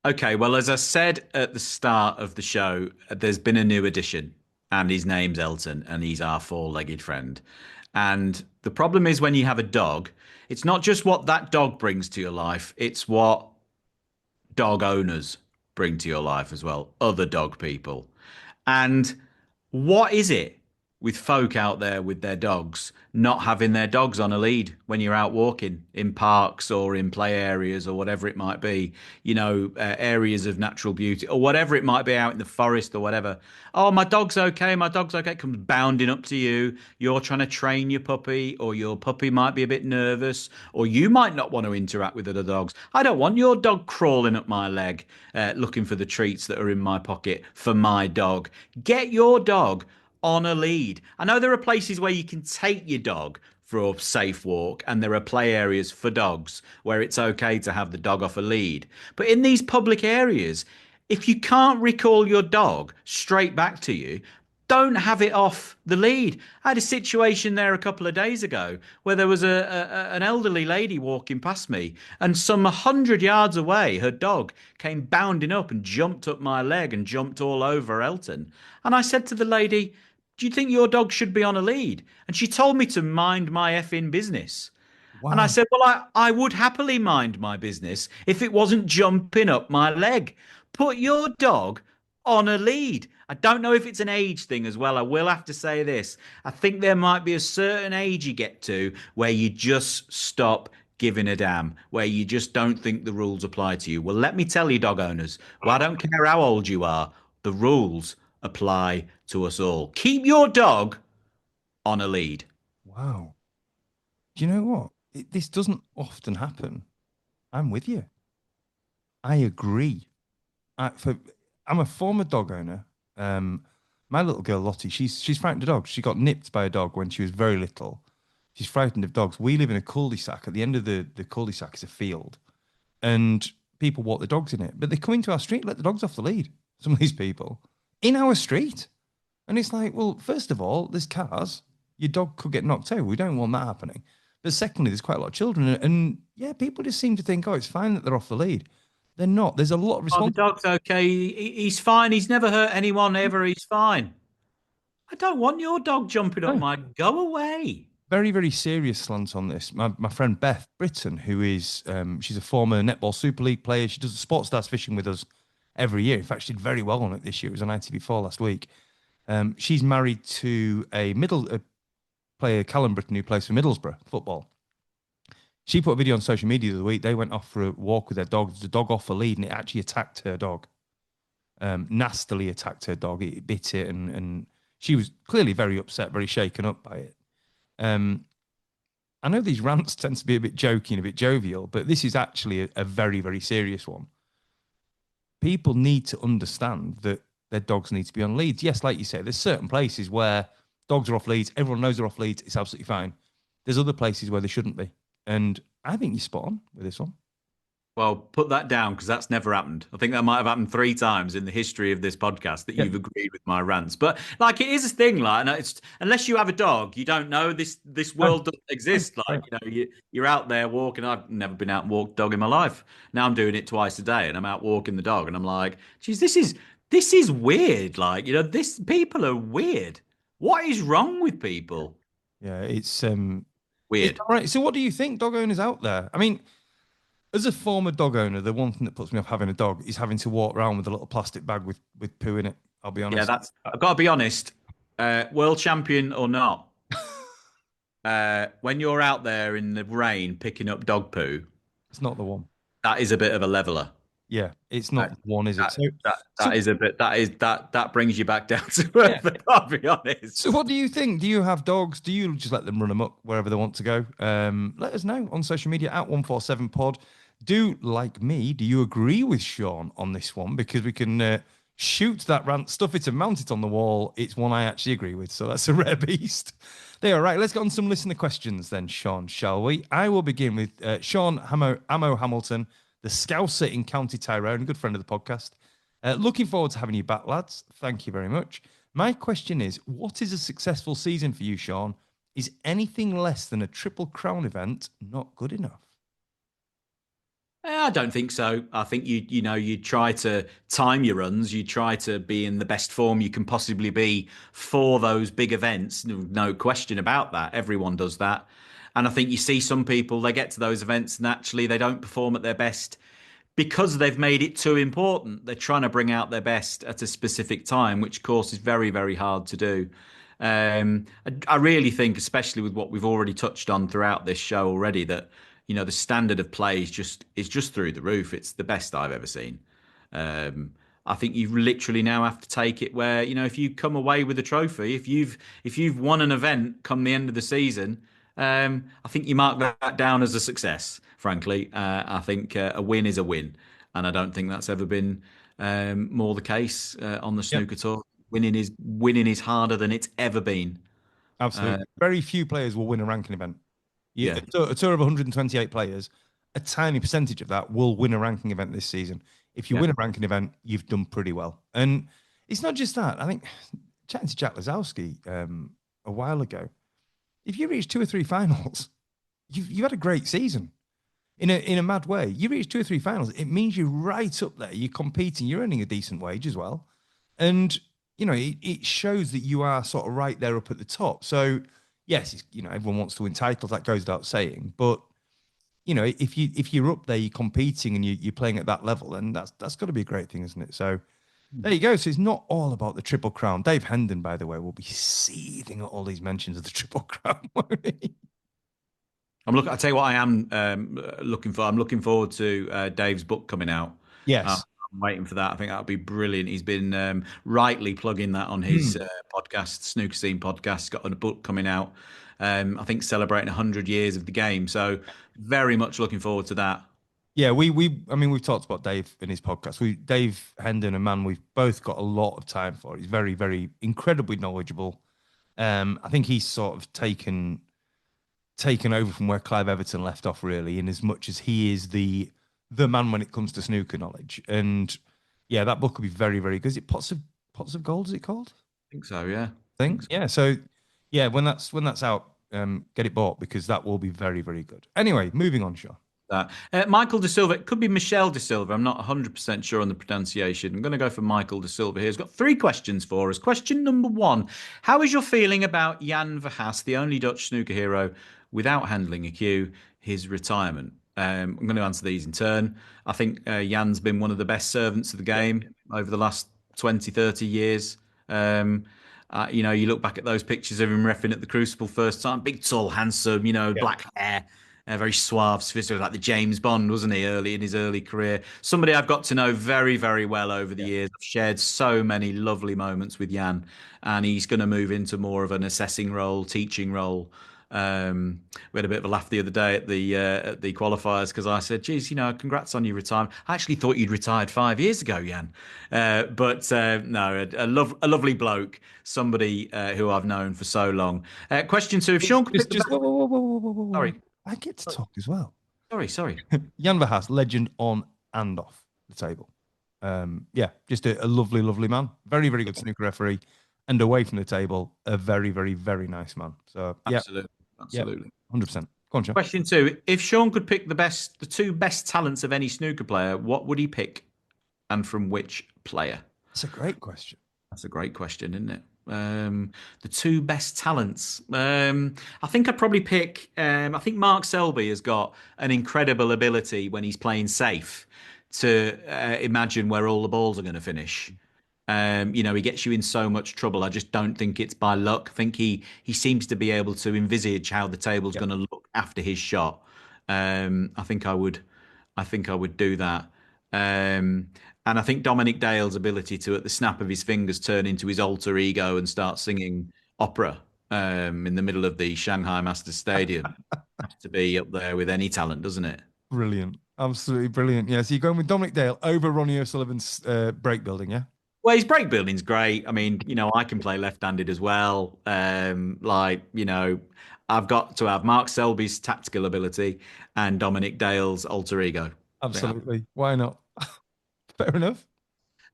Okay, well, as I said at the start of the show, there's been a new addition, and his name's Elton, and he's our four-legged friend. And the problem is when you have a dog, it's not just what that dog brings to your life, it's what dog owners bring to your life as well, other dog people. And what is it with folk out there with their dogs not having their dogs on a lead when you're out walking in parks or in play areas or whatever it might be, areas of natural beauty or whatever it might be out in the forest or whatever. Oh, my dog's okay. My dog's okay. Comes bounding up to you. You're trying to train your puppy, or your puppy might be a bit nervous, or you might not want to interact with other dogs. I don't want your dog crawling up my leg, looking for the treats that are in my pocket for my dog. Get your dog on a lead. I know there are places where you can take your dog for a safe walk, and there are play areas for dogs where it's okay to have the dog off a lead. But in these public areas, if you can't recall your dog straight back to you, don't have it off the lead. I had a situation there a couple of days ago where there was an elderly lady walking past me, and some 100 yards away, her dog came bounding up and jumped up my leg and jumped all over Elton. And I said to the lady, do you think your dog should be on a lead? And she told me to mind my effing business. And I Wow. said, well, I would happily mind my business if it wasn't jumping up my leg. Put your dog on a lead. I don't know if it's an age thing as well. I will have to say this. I think there might be a certain age you get to where you just stop giving a damn, where you just don't think the rules apply to you. Well, let me tell you, dog owners, well, I don't care how old you are, the rules apply to us all. Keep your dog on a lead. Wow. Do you know what? This doesn't often happen. I'm with you. I agree. I'm a former dog owner. My little girl Lottie, she's frightened of dogs. She got nipped by a dog when she was very little. She's frightened of dogs. We live in a cul-de-sac. At the end of the cul-de-sac is a field, and people walk the dogs in it. But they come into our street, let the dogs off the lead. Some of these people in our street, and it's like, well, first of all, there's cars. Your dog could get knocked over. We don't want that happening. But secondly, there's quite a lot of children, and yeah, people just seem to think, oh, it's fine that they're off the lead. They're not. There's a lot of Oh, the response. dog's okay. He's fine. He's never hurt anyone ever. He's fine. I don't want your dog jumping up No. my. Go away. Very, very serious slant on this. My friend Beth Britton, who is she's a former Netball Super League player. She does the Sports Stars fishing with us every year. In fact, she did very well on it this year. It was on ITV4 last week. She's married to a middle player, Callum Britton, who plays for Middlesbrough football. She put a video on social media the other week. They went off for a walk with their dog. There's a dog off a lead, and it actually attacked her dog. Nastily attacked her dog. It bit it, and she was clearly very upset, very shaken up by it. Um, I know these rants tend to be a bit joking, a bit jovial, but this is actually a very, very serious one. People need to understand that their dogs need to be on leads. Yes, like you say, there's certain places where dogs are off leads. Everyone knows they're off leads. It's absolutely fine. There's other places where they shouldn't be. And I think you're spot on with this one. Well, put that down because that's never happened. I think that might have happened three times in the history of this podcast that Yeah. you've agreed with my rants. But like, it is a thing. Like, and it's unless you have a dog, you don't know this No, world doesn't exist. no, Like, you're out there walking. I've never been out and walked a dog in my life. Now I'm doing it twice a day, and I'm out walking the dog, and I'm like, geez, this is weird. Like, this people are weird. What is wrong with people? yeah, it's Weird. all right. So what do you think, dog owners out there? I mean, as a former dog owner, the one thing that puts me off having a dog is having to walk around with a little plastic bag with poo in it. I'll be Yeah, honest. that's. I've got to be honest. World champion or not, when you're out there in the rain picking up dog poo, It's not the one. that is a bit of a leveler. Yeah, it's not That the one, is it? that So, that so is a bit. That brings you back down to yeah. earth. I'll be So, honest. what do you think? Do you have dogs? Do you just let them run amok wherever they want to go? Let us know on social media at 147 Pod. Do like me? Do you agree with Sean on this one? Because we can shoot that rant, stuff it, and mount it on the wall. It's one I actually agree with. So that's a rare beast. There, right. Let's get on some listener questions then, Sean. Shall we? I will begin with Sean Ammo Hamilton, the Scouser in County Tyrone, good friend of the podcast. Looking forward to having you back, lads. Thank you very much. My question is, what is a successful season for you, Sean? Is anything less than a Triple Crown event not good enough? I don't think so. I think you try to time your runs. You try to be in the best form you can possibly be for those big events. No question about that. Everyone does that. And I think you see some people, they get to those events and actually they don't perform at their best because they've made it too important. They're trying to bring out their best at a specific time, which of course is very, very hard to do. I really think, especially with what we've already touched on throughout this show already, that the standard of play is just through the roof. It's the best I've ever seen. Um, I think you literally now have to take it where if you come away with a trophy, if you've won an event come the end of the season, I think you mark that down as a success. Frankly, I think a win is a win, and I don't think that's ever been more the case on the Yep, snooker tour. Winning is harder than it's ever been. Uh, absolutely. Very few players will win a ranking event. yeah, A tour of 128 players, a tiny percentage of that will win a ranking event this season. If you yeah, win a ranking event, you've done pretty well. And it's not just that. I think chatting to Jack Lazowski a while ago, if you reach two or three finals, you've had a great season in a mad way. You reach two or three finals, it means you're right up there. You're competing. You're earning a decent wage as well, and it shows that you are sort of right there up at the top. So yes, everyone wants to win titles. That goes without saying, but if you're up there, you're competing and you're playing at that level, and that's got to be a great thing, isn't it? So there you go. So it's not all about the Triple Crown. Dave Hendon, by the way, will be seething at all these mentions of the Triple Crown, won't he? I tell you what, I am looking for. I'm looking forward to Dave's book coming out. Yes. I'm waiting for that. I think that'll be brilliant. He's been rightly plugging that on his Hmm. podcast, Snooker Scene podcast. He's got a book coming out. I think celebrating 100 years of the game. So very much looking forward to that. Yeah, we've talked about Dave in his podcast. Dave Hendon, a man we've both got a lot of time for. He's very, very incredibly knowledgeable. I think he's sort of taken over from where Clive Everton left off, really, in as much as he is the man when it comes to snooker knowledge. And yeah, that book will be very, very good. Is it Pots of Gold? Is it called? I think so. Yeah. I think Things. Yeah. So yeah, when that's out, get it bought because that will be very, very good. Anyway, moving on, Sean. that. Michael De Silva, it could be Michelle De Silva. I'm not 100% sure on the pronunciation. I'm going to go for Michael De Silva here. He's got three questions for us. Question number one: how is your feeling about Jan Verhaas, the only Dutch snooker hero without handling a cue, his retirement? I'm going to answer these in turn. I think Jan's been one of the best servants of the Yeah. game over the last 20, 30 years. Um, you look back at those pictures of him reffing at the Crucible first time, big, tall, handsome, Yeah. black hair, very suave, sophisticated, like the James Bond, wasn't he, early in his early career? Somebody I've got to know very, very well over the Yeah. years. I've shared so many lovely moments with Jan, and he's going to move into more of an assessing role, teaching role. We had a bit of a laugh the other day at the qualifiers because I said, "Geez, congrats on your retirement. I actually thought you'd retired 5 years ago, Jan." But no, a lovely bloke, somebody who I've known for so long. Question two: If Sean could pick the Just best, whoa, whoa, whoa, whoa, whoa, whoa, whoa, whoa. sorry, I get to talk as well. sorry. Jan Verhaas, legend on and off the table. Yeah, just a lovely, lovely man. Very, very good snooker referee. And away from the table, a very, very, very nice man. So yeah, Absolutely, yeah, absolutely. 100%. Go on, Sean. Question two: If Sean could pick the two best talents of any snooker player, what would he pick, and from which player? That's a great question. That's a great question, isn't it? The two best talents. I think I'd probably pick. I think Mark Selby has got an incredible ability when he's playing safe to imagine where all the balls are going to finish. He gets you in so much trouble. I just don't think it's by luck. I think he seems to be able to envisage how the table's Yep. going to look after his shot. I think I would do that. Um, and I think Dominic Dale's ability to, at the snap of his fingers, turn into his alter ego and start singing opera in the middle of the Shanghai Masters Stadium has to be up there with any talent, doesn't it? Brilliant. Absolutely brilliant. Yeah, so you're going with Dominic Dale over Ronnie O'Sullivan's break building, yeah? Well, his break building's great. I mean, I can play left-handed as well. I've got to have Mark Selby's tactical ability and Dominic Dale's alter ego. Yeah. Absolutely. Why not? Fair enough.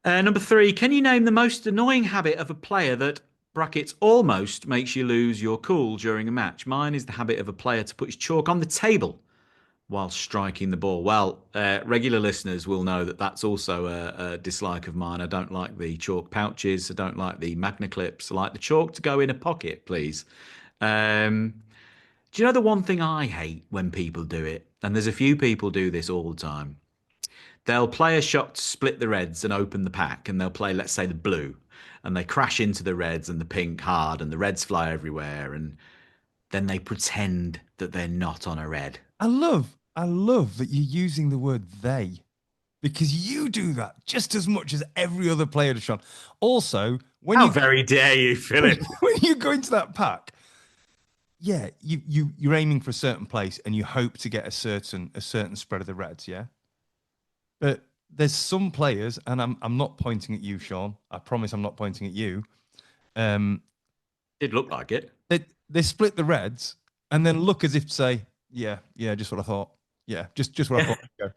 Number three, can you name the most annoying habit of a player that brackets almost makes you lose your cool during a match? Mine is the habit of a player to put his chalk on the table while striking the ball. Well, regular listeners will know that that's also a dislike of mine. I don't like the chalk pouches. I don't like the magna clips. I like the chalk to go in a pocket, please. Um, do you know the one thing I hate when people do it? And there's a few people do this all the time. They'll play a shot to split the reds and open the pack, and they'll play, let's say, the blue, and they crash into the reds and the pink hard, and the reds fly everywhere, and then they pretend that they're not on a red. I love that you're using the word they because you do that just as much as every other player, Sean. Also, when How you very dare you, Philip? when you go into that pack, yeah, you're aiming for a certain place and you hope to get a certain spread of the reds, yeah. But there's some players, and I'm not pointing at you, Sean. I promise I'm not pointing at you. Um, It looked like it. they split the reds and then look as if to say, yeah, yeah, just what I thought. Yeah, just what I thought. Yeah.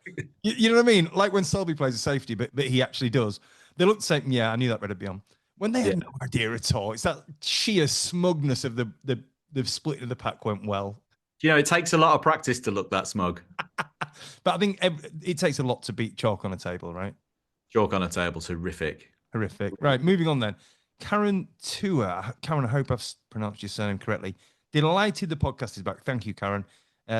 You know what I mean? Like when Selby plays a safety, but he actually does. They look the same. Yeah, I knew that red would be on. When they Yeah. have no idea at all, it's that sheer smugness of the split of the pack went well. It takes a lot of practice to look that smug. But I think it takes a lot to beat chalk on a table, right? Chalk on a table's horrific. Horrific. Right, moving on then. Karen Tua. Karen, I hope I've pronounced your surname correctly. Delighted the podcast is back. Thank you, Karen.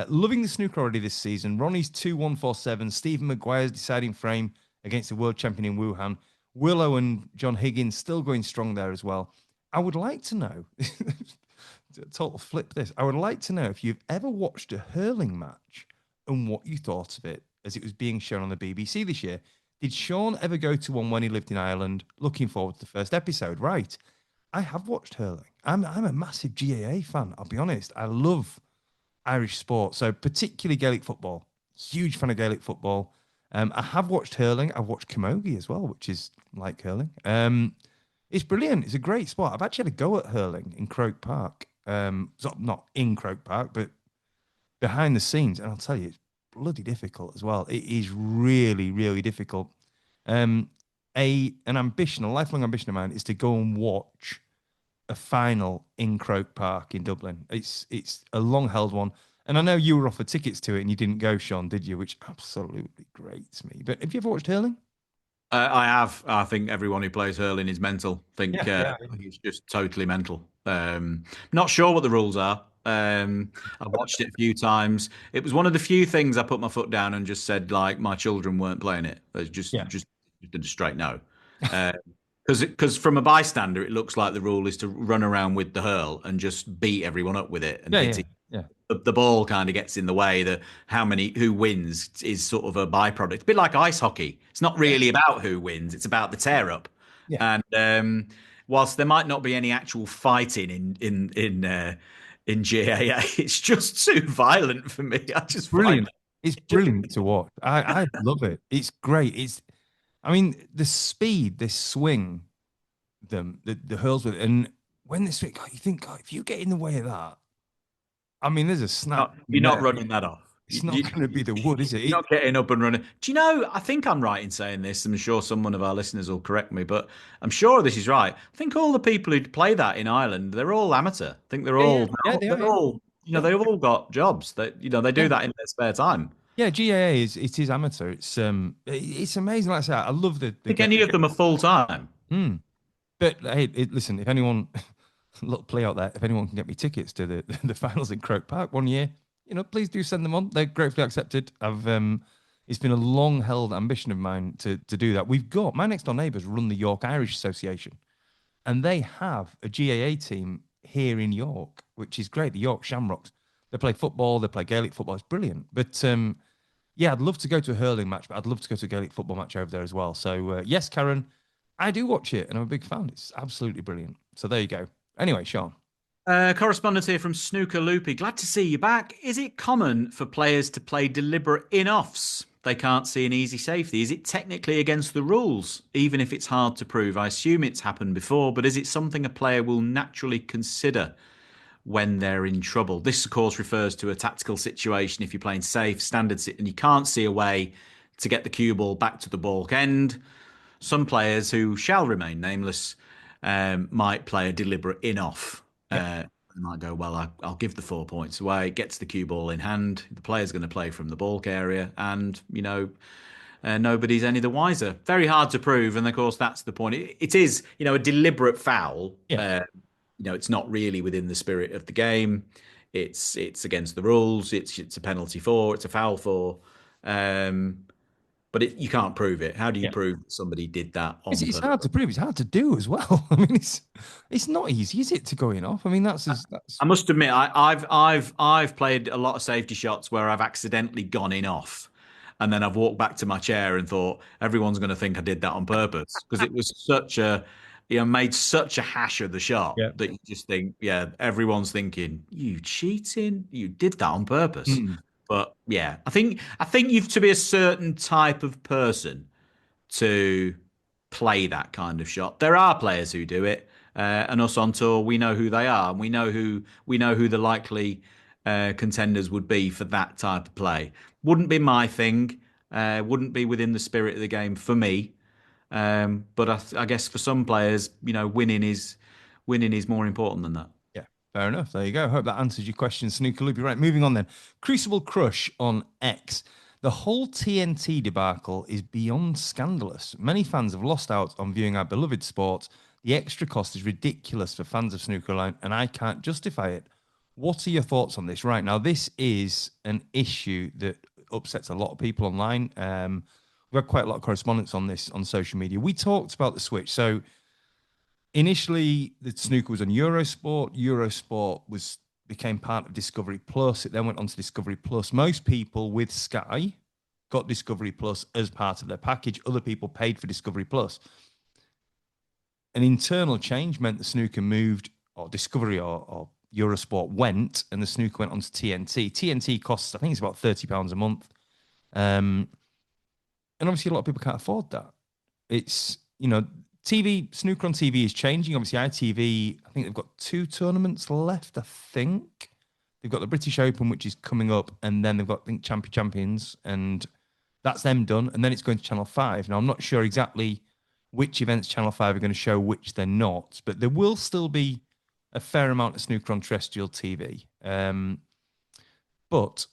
Loving the snooker already this season. Ronnie's 2-1-4-7. Stephen Maguire's deciding frame against the world champion in Wuhan. Willow and John Higgins still going strong there as well. I would like to know, total flip this. I would like to know if you've ever watched a hurling match and what you thought of it as it was being shown on the BBC this year. Did Sean ever go to one when he lived in Ireland? Looking forward to the first episode. Right. I have watched hurling. I'm a massive GAA fan. I'll be honest. I love Irish sport. So particularly Gaelic football. Huge fan of Gaelic football. I have watched hurling. I've watched camogie as well, which is like hurling. It's brilliant. It's a great sport. I've actually had a go at hurling in Croke Park. So not in Croke Park, but behind the scenes. And I'll tell you, it's bloody difficult as well. It is really, really difficult. An ambition, a lifelong ambition of mine, is to go and watch a final in Croke Park in Dublin. It's a long held one, and I know you were offered tickets to it and you didn't go, Sean, did you? Which absolutely grates me. But have you ever watched hurling? I have. I think everyone who plays hurling is mental. Yeah. I think it's just totally mental. Not sure what the rules are. I've watched it a few times. It was one of the few things I put my foot down and just said, like, my children weren't playing it. It's Yeah. just did a straight no. Because from a bystander, it looks like the rule is to run around with the hurl and just beat everyone up with it and Yeah, hit yeah, it. yeah. The ball kind of gets in the way. Who wins is sort of a byproduct. A bit like ice hockey. It's not really about who wins. It's about the tear up. Yeah. And whilst there might not be any actual fighting in GAA. It's just too violent for me. I just find Brilliant. It's it just brilliant to watch. I love it. It's great. I mean, the speed, this swing, the hurls with it, and when they swing, God, you think, God, if you get in the way of that, I mean, there's a snap not, you're coming not there. running that off. It's not going to be the wood, is it? You're not getting up and running. Do you know? I think I'm right in saying this. I'm sure someone of our listeners will correct me, but I'm sure this is right. I think all the people who play that in Ireland, they're all amateur. I think Yeah, yeah, yeah, they are. they're Yeah, all, yeah, they've all got jobs. That they do yeah. that in their spare time. Yeah, GAA is amateur. It's amazing. Like I say, I love I the think game. any of them are full time. Mm. But hey, listen, if anyone little play out there, if anyone can get me tickets to the the finals in Croke Park one year, please do send them on. They're gratefully accepted. It's been a long held ambition of mine to do that. We've got my next door neighbours run the York Irish Association, and they have a GAA team here in York, which is great. The York Shamrocks. They play football. They play Gaelic football. It's brilliant. But yeah, I'd love to go to a hurling match, but I'd love to go to a Gaelic football match over there as well. So yes, Karen, I do watch it, and I'm a big fan. It's absolutely brilliant. So there you go. Anyway, Sean. Correspondent here from Snooker Loopy. Glad to see you back. Is it common for players to play deliberate in-offs? They can't see an easy safety. Is it technically against the rules, even if it's hard to prove? I assume it's happened before, but is it something a player will naturally consider when they're in trouble? This, of course, refers to a tactical situation if you're playing safe, standard, and you can't see a way to get the cue ball back to the baulk end. Some players who shall remain nameless might play a deliberate in-off. Yeah, They might go, well, I'll give the 4 points away, gets the cue ball in hand. The player's going to play from the baulk area, and nobody's any the wiser. Very hard to prove, and of course that's the point. It is, a deliberate foul. yeah, It's not really within the spirit of the game. It's against the rules. It's a penalty for. It's a foul for. But you can't prove it. How do you yeah. prove that somebody did that on It's hard purpose? to prove. It's hard to do as well. I mean, it's not easy, is it, to go in off? I mean, that's I must admit, I've played a lot of safety shots where I've accidentally gone in off, and then I've walked back to my chair and thought everyone's going to think I did that on purpose because it was made such a hash of the shot yeah. that you just think, yeah, everyone's thinking you cheating, you did that on purpose. Mm. But yeah, I think you've to be a certain type of person to play that kind of shot. There are players who do it, and us on tour, we know who they are, and we know who the likely contenders would be for that type of play. Wouldn't be my thing. Wouldn't be within the spirit of the game for me. But I guess for some players, winning is more important than that. Yeah, fair enough. There you go. Hope that answers your question, Snooker Loopy. Right, moving on then. Crucible Crush on X. The whole TNT debacle is beyond scandalous. Many fans have lost out on viewing our beloved sport. The extra cost is ridiculous for fans of snooker alone, and I can't justify it. What are your thoughts on this? Right now, this is an issue that upsets a lot of people online. We've had quite a lot of correspondence on this on social media. We talked about the switch. So initially, the snooker was on Eurosport. Eurosport became part of Discovery Plus. It then went on to Discovery Plus. Most people with Sky got Discovery Plus as part of their package. Other people paid for Discovery Plus. An internal change meant the snooker moved, or Discovery or Eurosport went, and the snooker went onto TNT. TNT costs, I think it's about £30 a month. And obviously, a lot of people can't afford that. It's, TV, snooker on TV is changing. Obviously, ITV, I think they've got 2 tournaments left, I think. They've got the British Open, which is coming up, and then they've got, I think, Champions, and that's them done. And then it's going to Channel 5. Now, I'm not sure exactly which events Channel 5 are going to show, which they're not, but there will still be a fair amount of snooker on terrestrial TV. But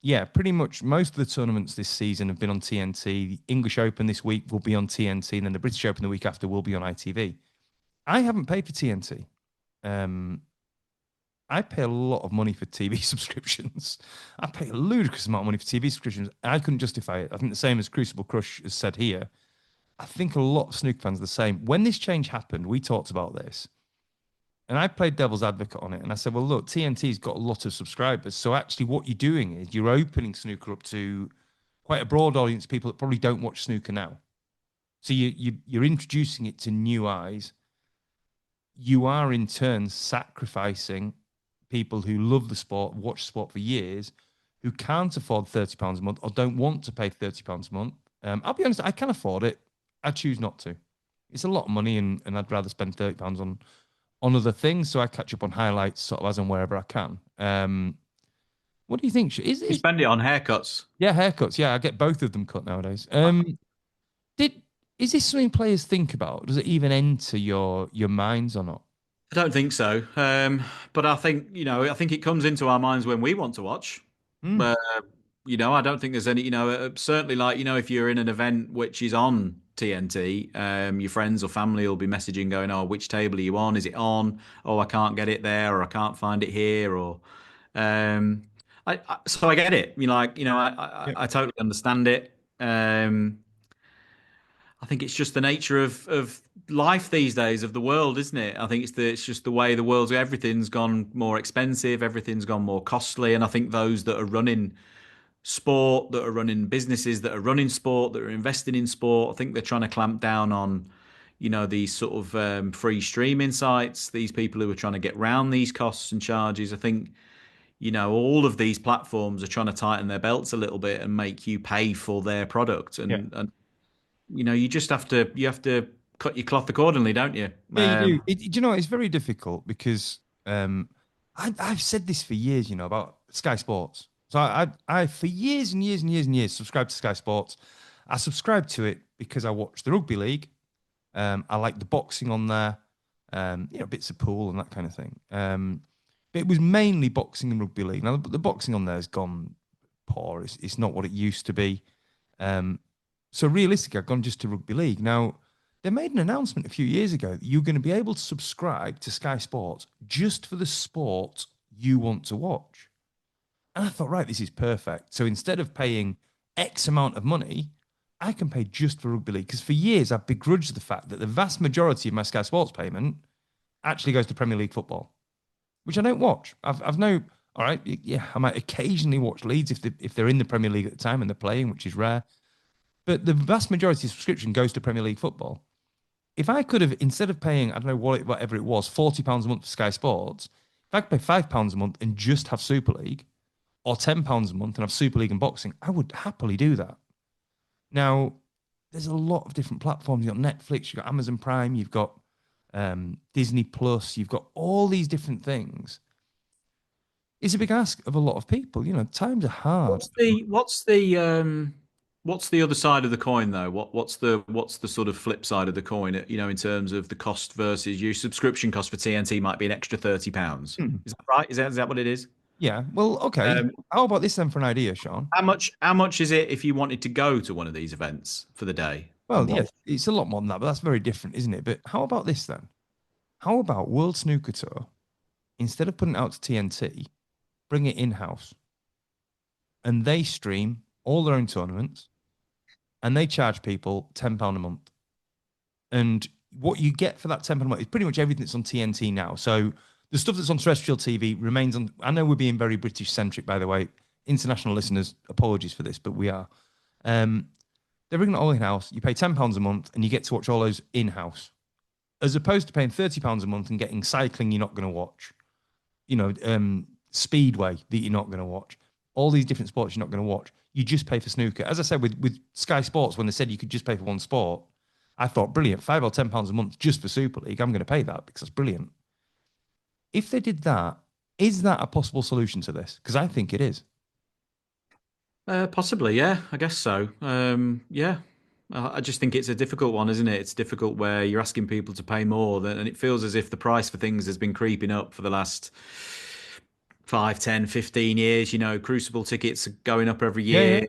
yeah, pretty much most of the tournaments this season have been on TNT. The English Open this week will be on TNT, and then the British Open the week after will be on ITV. I haven't paid for TNT. I pay a lot of money for TV subscriptions. I pay a ludicrous amount of money for TV subscriptions. I couldn't justify it. I think the same as Crucible Crush has said here. I think a lot of snooker fans are the same. When this change happened, we talked about this. And I played devil's advocate on it. And I said, well, look, TNT's got a lot of subscribers. So actually what you're doing is you're opening snooker up to quite a broad audience of people that probably don't watch snooker now. So you're introducing it to new eyes. You are in turn sacrificing people who love the sport, watch sport for years, who can't afford £30 a month or don't want to pay £30 a month. I'll be honest, I can afford it. I choose not to. It's a lot of money, and I'd rather spend £30 on other things. So I catch up on highlights sort of as and wherever I can. What do you think? You Is spend it on haircuts. yeah, haircuts? Yeah, I get both of them cut nowadays. Did is this something players think about? Does it even enter your minds or not? I don't think so. But I think, I think it comes into our minds when we want to watch. Mm, Uh, I don't think there's any, certainly like, if you're in an event which is on TNT, your friends or family will be messaging going, oh, which table are you on? Is it on? Oh, I can't get it there, or I can't find it here, or, um, so I get it. yeah, I totally understand it. I think it's just the nature of life these days of the world, isn't it? I think it's just the way the world's everything's gone more expensive, everything's gone more costly, and I think those that are running sport, that are running businesses, that are running sport, that are investing in sport, I think they're trying to clamp down on, these sort of free streaming sites, these people who are trying to get round these costs and charges. I think, all of these platforms are trying to tighten their belts a little bit and make you pay for their product, yeah. and you just have to cut your cloth accordingly, don't you? Yeah, you do. Do you know, it's very difficult because I've said this for years, about Sky Sports. So I for years and years and years and years subscribed to Sky Sports. I subscribed to it because I watched the rugby league. I like the boxing on there, bits of pool and that kind of thing. But it was mainly boxing and rugby league. Now the boxing on there has gone poor. It's not what it used to be. Um, so realistically, I've gone just to rugby league. Now, they made an announcement a few years ago that you're going to be able to subscribe to Sky Sports just for the sport you want to watch. And I thought, right, this is perfect. So instead of paying X amount of money, I can pay just for rugby league. Because for years, I've begrudged the fact that the vast majority of my Sky Sports payment actually goes to Premier League football, which I don't watch. I've no, all right, yeah, I might occasionally watch Leeds if they're in the Premier League at the time and they're playing, which is rare. But the vast majority of subscription goes to Premier League football. If I could have, instead of paying, I don't know whatever it was, £40 a month for Sky Sports, if I could pay £5 a month and just have Super League, or £10 a month and have Super League and boxing, I would happily do that. Now, there's a lot of different platforms. You've got Netflix, you've got Amazon Prime, you've got Disney Plus, you've got all these different things. It's a big ask of a lot of people. Times are hard. What's the other side of the coin though? What's the sort of flip side of the coin? In terms of the cost versus your subscription cost for TNT might be an extra £30. Hmm. Is that right? Is that what it is? Yeah. Well, okay. Um, How about this then for an idea, Sean? how much is it if you wanted to go to one of these events for the day and Well, yeah, watch? it's a lot more than that, but that's very different, isn't it? But how about this then? How about World Snooker Tour, instead of putting it out to TNT, bring it in-house and they stream all their own tournaments and they charge people £10 a month. And what you get for that £10 a month is pretty much everything that's on TNT now. So the stuff that's on terrestrial TV remains on. I know we're being very British centric, by the way. International listeners, apologies for this, but we are. They're bringing it all in house. You pay £10 a month and you get to watch all those in house, as opposed to paying £30 a month and getting cycling you're not going to watch, speedway that you're not going to watch, all these different sports you're not going to watch. You just pay for snooker. As I said, with Sky Sports, when they said you could just pay for one sport, I thought, brilliant, £5 or £10 a month just for Super League. I'm going to pay that because that's brilliant. If they did that, is that a possible solution to this? Because I think it is. Possibly, yeah, I guess so. Yeah, I just think it's a difficult one, isn't it? It's difficult where you're asking people to pay more than, and it feels as if the price for things has been creeping up for the last 5, 10, 15 years. Crucible tickets are going up every Yeah, yeah, year.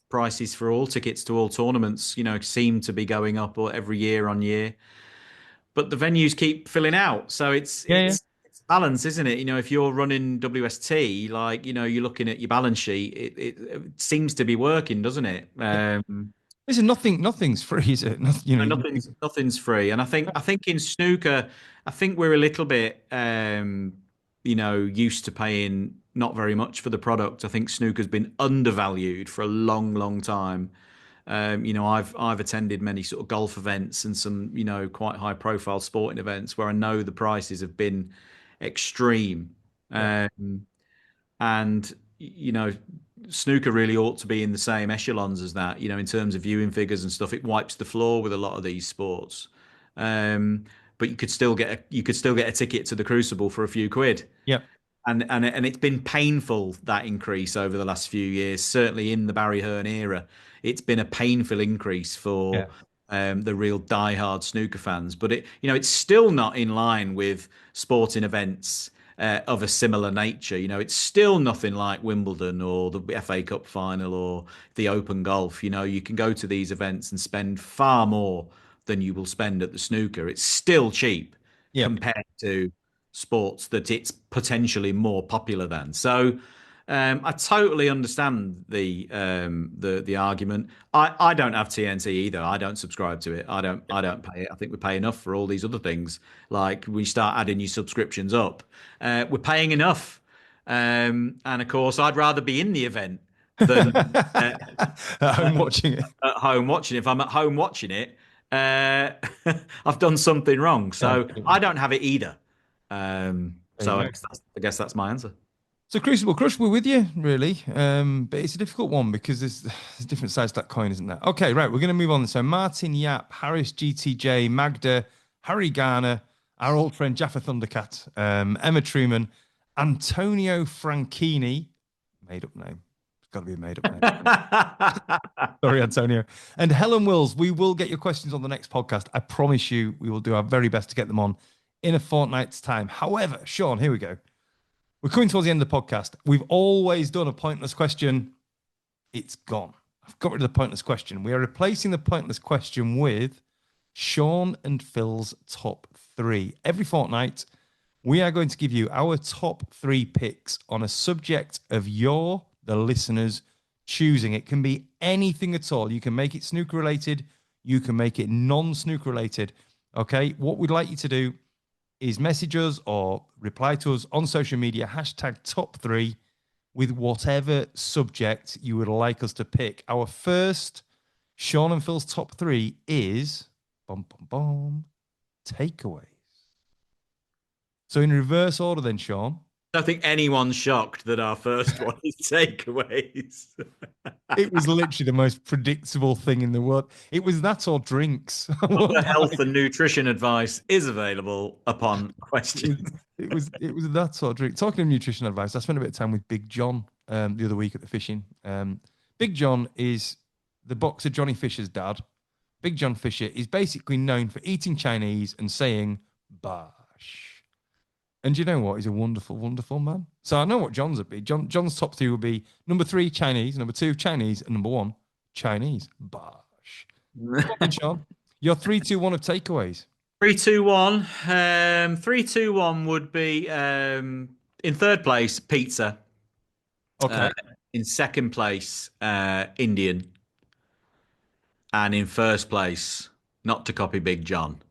Prices for all tickets to all tournaments, seem to be going up every year on year. But the venues keep filling out, so it's yeah, yeah. it's it's balance, isn't it? If you're running WST, like you're looking at your balance sheet, it seems to be working, doesn't it? Listen, nothing's free, is it? Nothing, Nothing's free, and I think in snooker, I think we're a little bit used to paying not very much for the product. I think snooker's been undervalued for a long, long time. I've attended many sort of golf events and some quite high profile sporting events where I know the prices have been extreme. Yeah. And snooker really ought to be in the same echelons as that, in terms of viewing figures and stuff. It wipes the floor with a lot of these sports. um, but you could still get a ticket to the Crucible for a few quid. Yep. And it's been painful, that increase over the last few years. Certainly in the Barry Hearn era, it's been a painful increase for Yeah. the real diehard snooker fans. But it's still not in line with sporting events of a similar nature. It's still nothing like Wimbledon or the FA Cup final or the Open Golf. You can go to these events and spend far more than you will spend at the snooker. It's still cheap Yep. compared to sports that it's potentially more popular than. So I totally understand the argument. I don't have TNT either. I don't subscribe to it. I don't pay it. I think we pay enough for all these other things. Like, we start adding new subscriptions up, we're paying enough. And of course, I'd rather be in the event than uh, At home watching it. at home watching it. If I'm at home watching it, uh, I've done something wrong. Yeah, So pretty I much. don't have it either. There you So go. I guess that's my answer. So Crucible Crush, we're with you, really. But it's a difficult one because there's different sides to that coin, isn't there? Okay, right. We're going to move on. So Martin Yap, Harris GTJ, Magda, Harry Garner, our old friend Jaffa Thundercat, Emma Truman, Antonio Franchini, made up name. It's got to be a made up name. Sorry, Antonio. And Helen Wills, we will get your questions on the next podcast. I promise you, we will do our very best to get them on in a fortnight's time. However, Sean, here we go. We're coming towards the end of the podcast. We've always done a pointless question. It's gone. I've got rid of the pointless question. We are replacing the pointless question with Sean and Phil's top three. Every fortnight, we are going to give you our top three picks on a subject of the listeners, choosing. It can be anything at all. You can make it snooker related. You can make it non-snooker related. Okay. What we'd like you to do is message us or reply to us on social media, hashtag top three, with whatever subject you would like us to pick. Our first Sean and Phil's top three is takeaways. So in reverse order then, Sean. I don't think anyone's shocked that our first one is takeaways. It was literally the most predictable thing in the world. It was that or drinks. Other health and nutrition advice is available upon question. It was that sort of drink. Talking of nutrition advice, I spent a bit of time with Big John the other week at the fishing. Big John is the boxer Johnny Fisher's dad. Big John Fisher is basically known for eating Chinese and saying "bash." And you know what? He's a wonderful, wonderful man. So I know what John's would be. John's top three would be number three, Chinese, number two, Chinese, and number one, Chinese. Bash. Come on, Sean. Your 3, 2, 1 of takeaways. 3, 2, 1. 3, 2, 1 would be in third place, pizza. Okay. In second place, Indian. And in first place, not to copy Big John,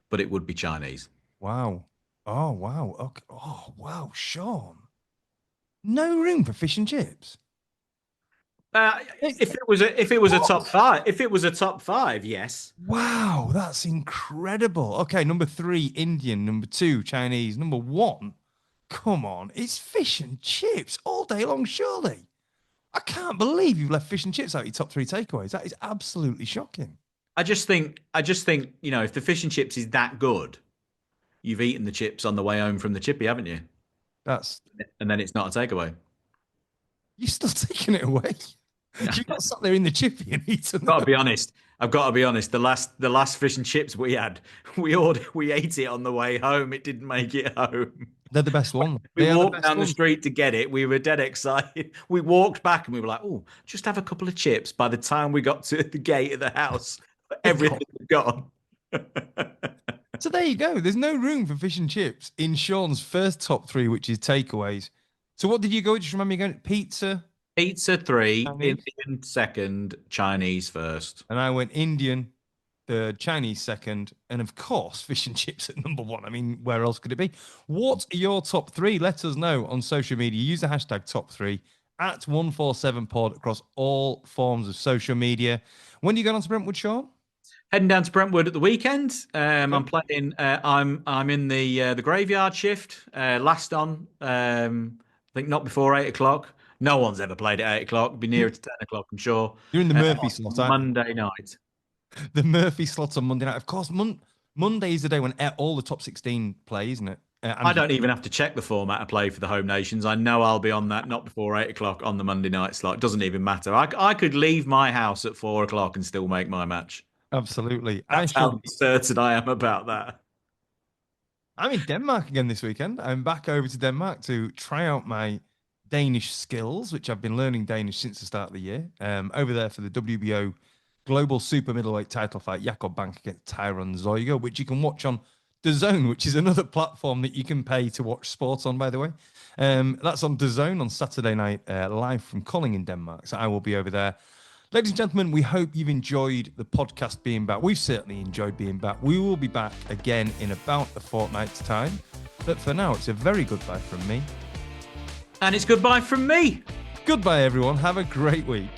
but it would be Chinese. Wow. Oh, wow. Okay. Oh, wow, Sean. No room for fish and chips. If it was a top five, yes. Wow, that's incredible. Okay, number three, Indian. Number two, Chinese. Number one, come on, it's fish and chips all day long, surely. I can't believe you've left fish and chips out of your top three takeaways. That is absolutely shocking. I just think, if the fish and chips is that good, you've eaten the chips on the way home from the chippy, haven't you? That's And then it's not a takeaway. You're still taking it away. You've not sat there in the chippy and eaten Got to them. be honest. I've got to be honest. The last fish and chips we had, we ate it on the way home. It didn't make it home. They're the best one. We walked down the street to get it. We were dead excited. We walked back and we were like, "Oh, just have a couple of chips." By the time we got to the gate of the house, everything had gone. So there you go. There's no room for fish and chips in Sean's first top three, which is takeaways. So what did you go? Just remember me going pizza. Pizza 3, Chinese. Indian second, Chinese first. And I went Indian, third, Chinese second, and of course, fish and chips at number one. I mean, where else could it be? What are your top three? Let us know on social media. Use the hashtag top three at 147pod across all forms of social media. When do you go on to Brentwood, Sean? Heading down to Brentwood at the weekend. I'm playing. I'm in the graveyard shift. Last on. I think not before 8 o'clock. No one's ever played at 8 o'clock. It'll be nearer to 10 o'clock, I'm sure. You're in the Murphy On slot, aren't you? Monday night. The Murphy slot on Monday night. Of course, Monday is the day when all the top 16 play, isn't it? I don't even have to check the format of play for the home nations. I know I'll be on that not before 8 o'clock on the Monday night slot. It doesn't even matter. I could leave my house at 4 o'clock and still make my match. Absolutely. That's how certain I am about that. I'm in Denmark again this weekend. I'm back over to Denmark to try out my Danish skills, which I've been learning Danish since the start of the year. Over there for the WBO Global Super Middleweight title fight, Jakob Bank against Tyron Zoigo, which you can watch on DAZN, which is another platform that you can pay to watch sports on, by the way. That's on DAZN on Saturday night, live from Kolding in Denmark. So I will be over there. Ladies and gentlemen, we hope you've enjoyed the podcast being back. We've certainly enjoyed being back. We will be back again in about a fortnight's time. But for now, it's a very goodbye from me. And it's goodbye from me. Goodbye, everyone. Have a great week.